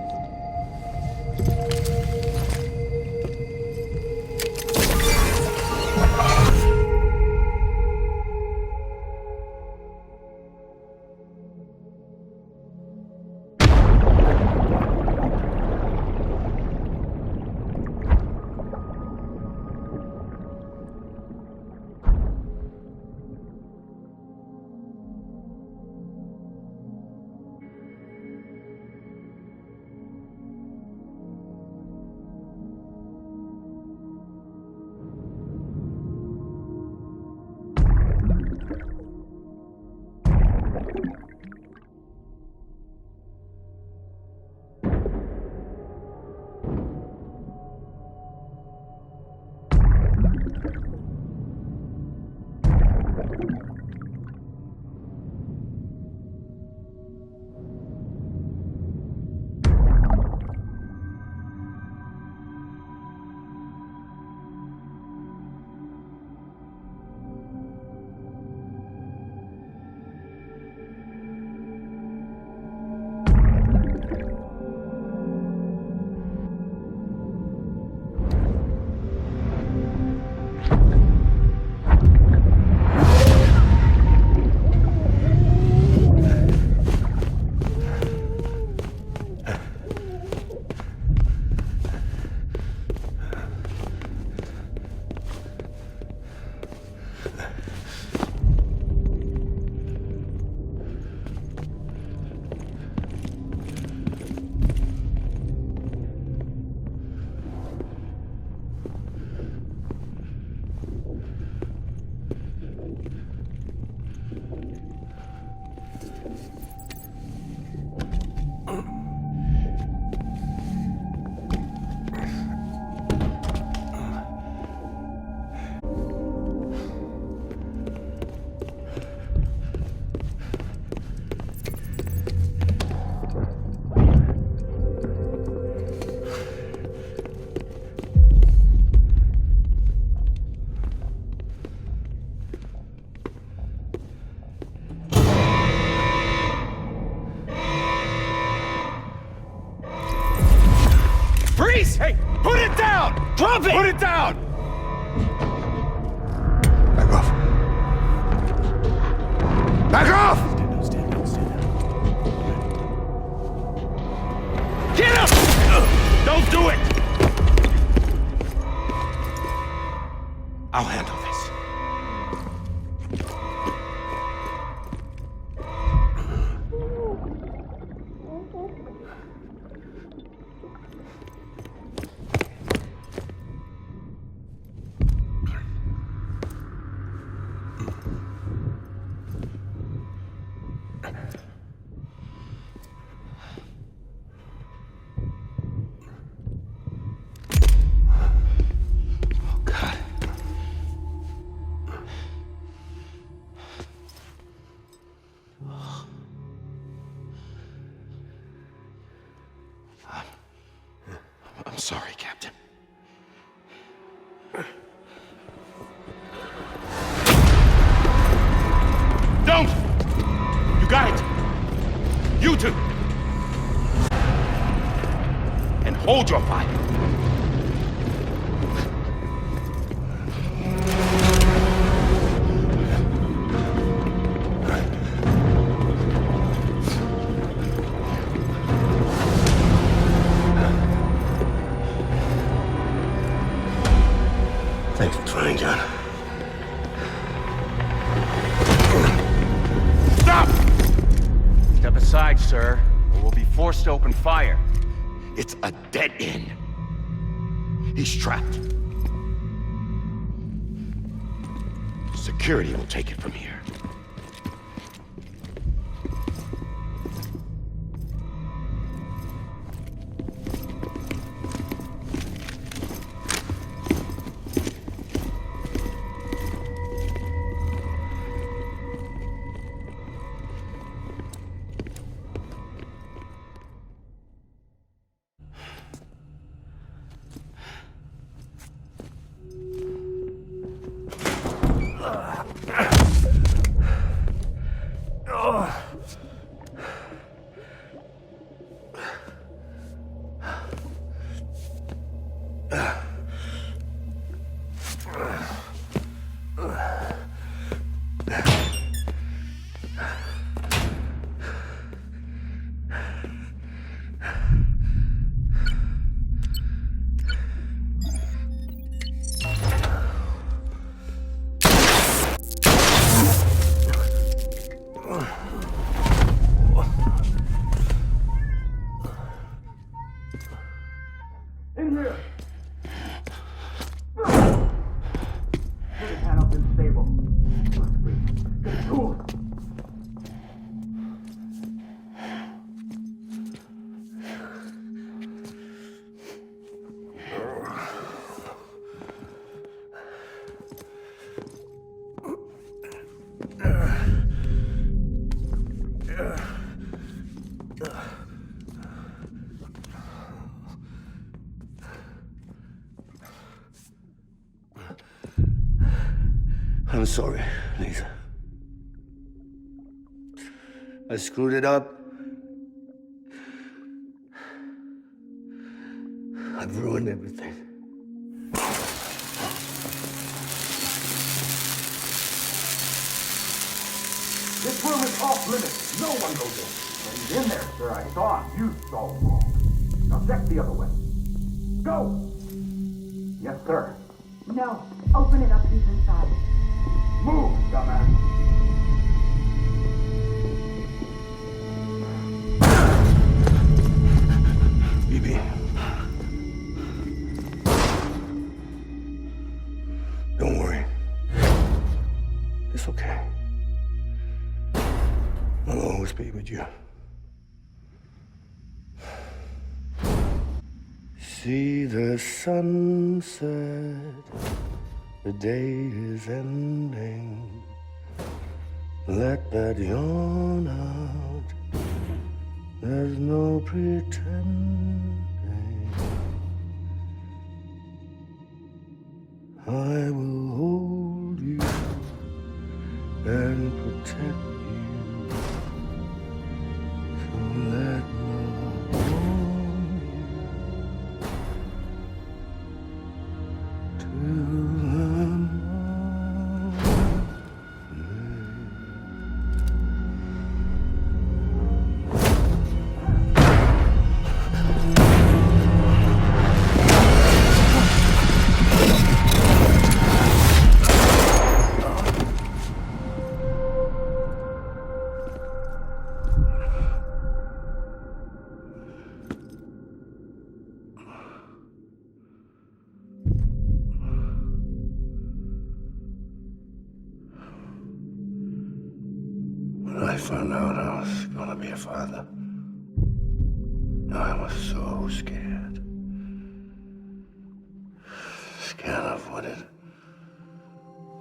Hey, put it down! Drop it! Put it down! Back off. Back off! Get him! Don't do it! I'll handle this. sorry, Captain. Don't! You got it! You two! And hold your fire! Thanks for trying, John. Stop! Step aside, sir, or we'll be forced to open fire. It's a dead end. He's trapped. Security will take it from here. I'm sorry, Lisa. I screwed it up. I've ruined everything. This room is off limits. No one goes in. But he's in there, sir. I saw him. You saw him wrong. Now check the other way. Go! Yes, sir. No. Open it up. He's inside. Move, dumbass. BB. Don't worry. It's okay. I'll always be with you. See the sunset. The day is ending. Let that yawn out. There's no pretending. I will hold you and protect you. So let love warm you till I found out I was gonna be a father, I was so scared. Scared of what it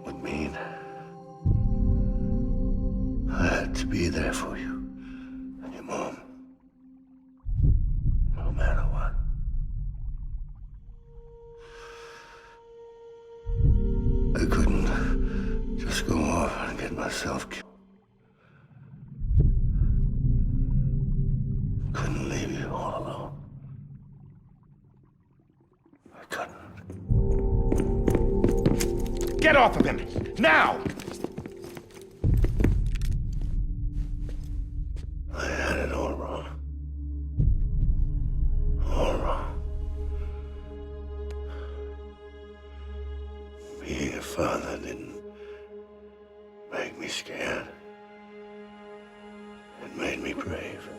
would mean. I had to be there for you and your mom, no matter what. Get off of him! Now! I had it all wrong. All wrong. Being a father didn't make me scared. It made me brave.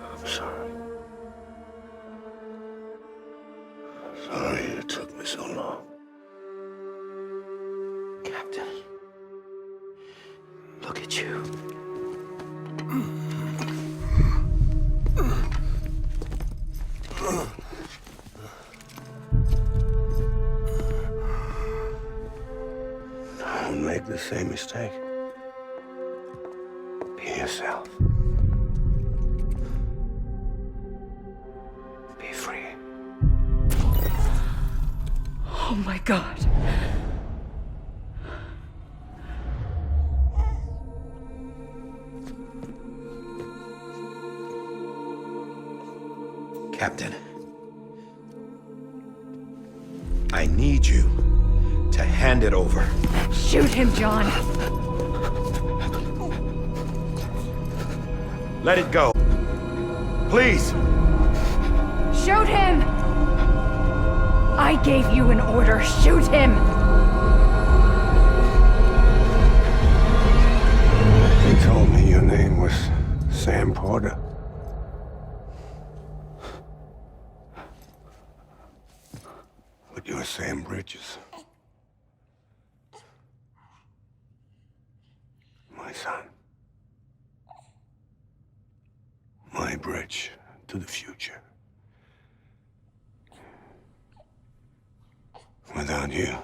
I'm sorry. Sorry it took me so long. Captain, look at you. Don't make the same mistake. Be yourself. Be free. Oh my God. Captain, I need you to hand it over. Shoot him, John. Let it go. Please! Shoot him! I gave you an order. Shoot him! He told me your name was Sam Porter. But you're Sam Bridges. My son. My bridge to the future. Without you,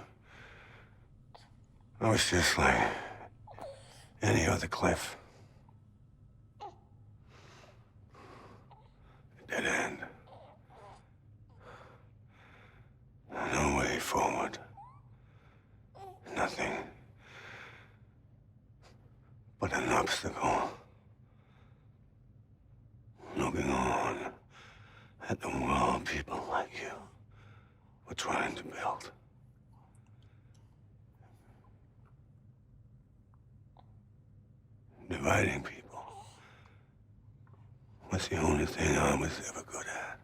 I was just like any other Cliff. Dead end. No way forward. Nothing but an obstacle. Looking on at the world people like you were trying to build. Dividing people was the only thing I was ever good at.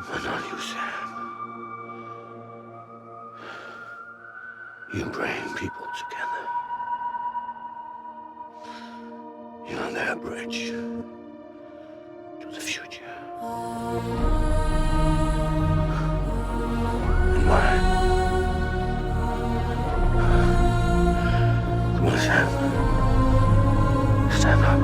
But not you, Sam. You bring people together. You're their bridge to the future. And mine. Come on, Sam. Stand up.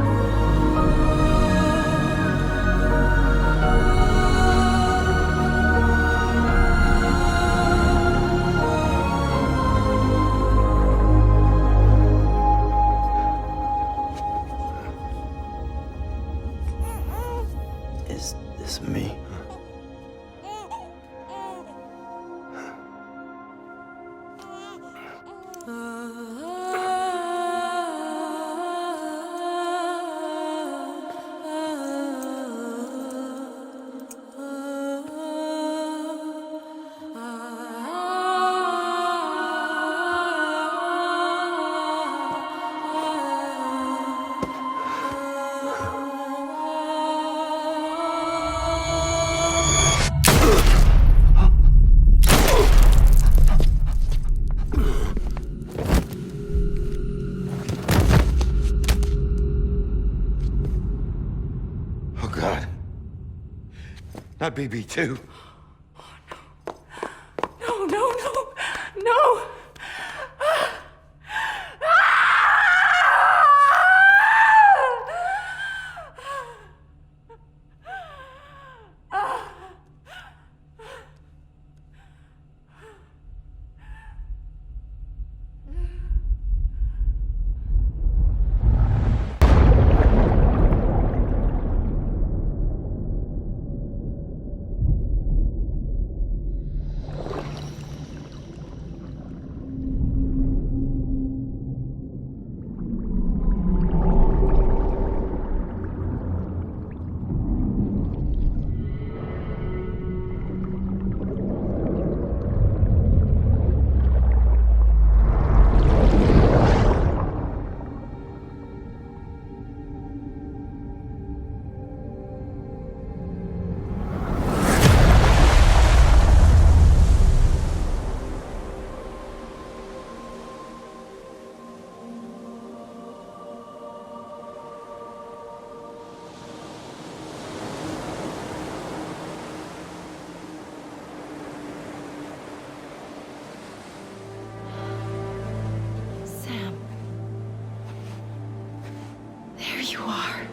Is this me? Not BB2. No, no, no, no! There you are.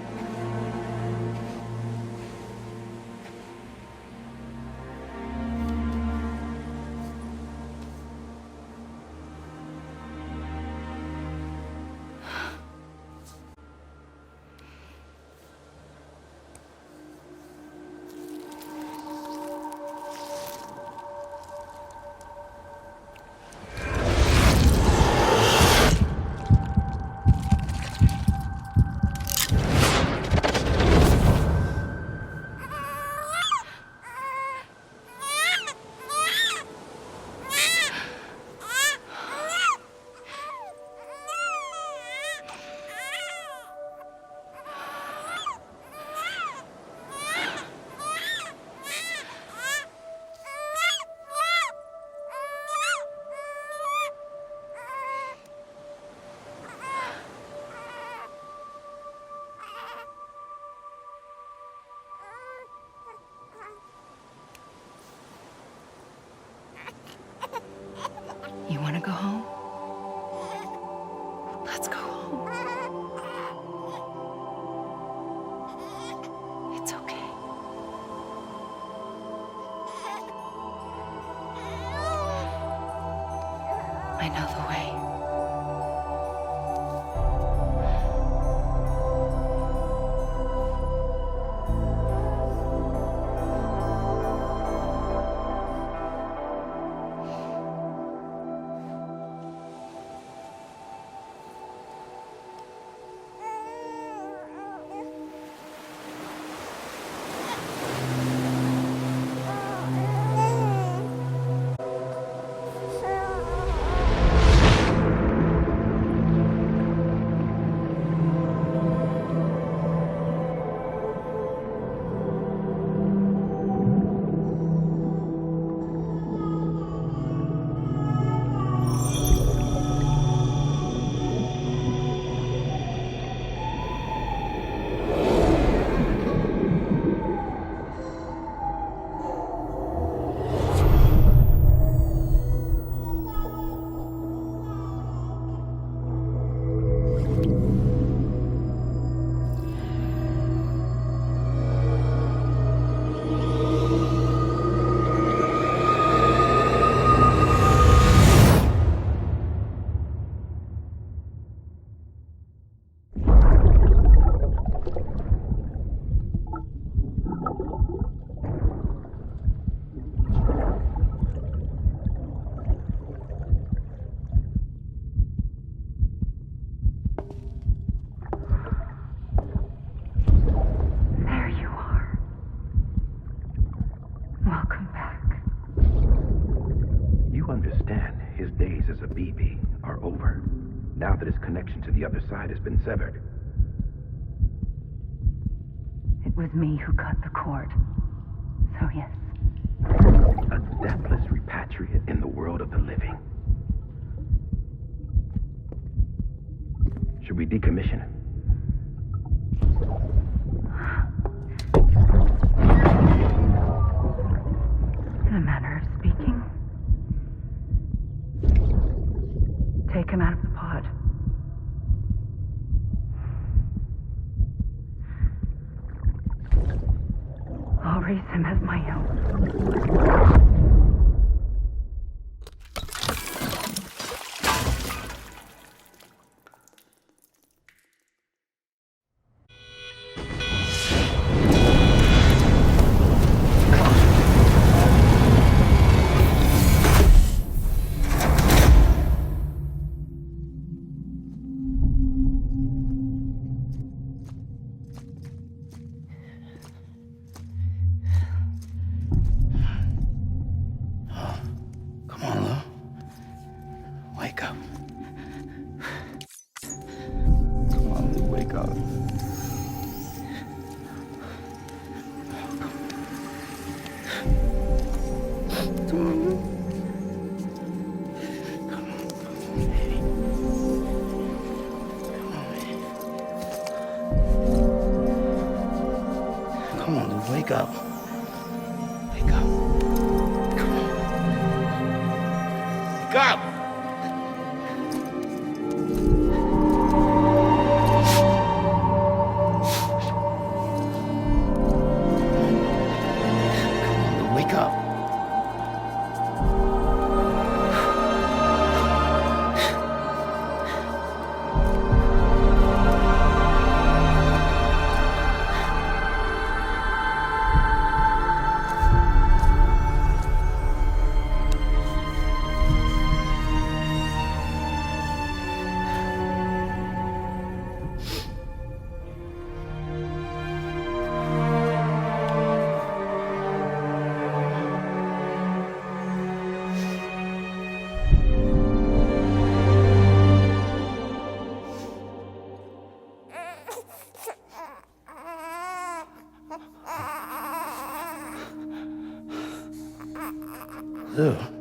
You want to go home? Let's go home. It's okay. I know the way. Now that his connection to the other side has been severed. It was me who cut the cord. So yes. A deathless repatriate in the world of the living. Should we decommission him? In a manner of speaking. Take him out of the pod. I'll raise him as my own. Wake up. Wake up. Come on. Wake up! do.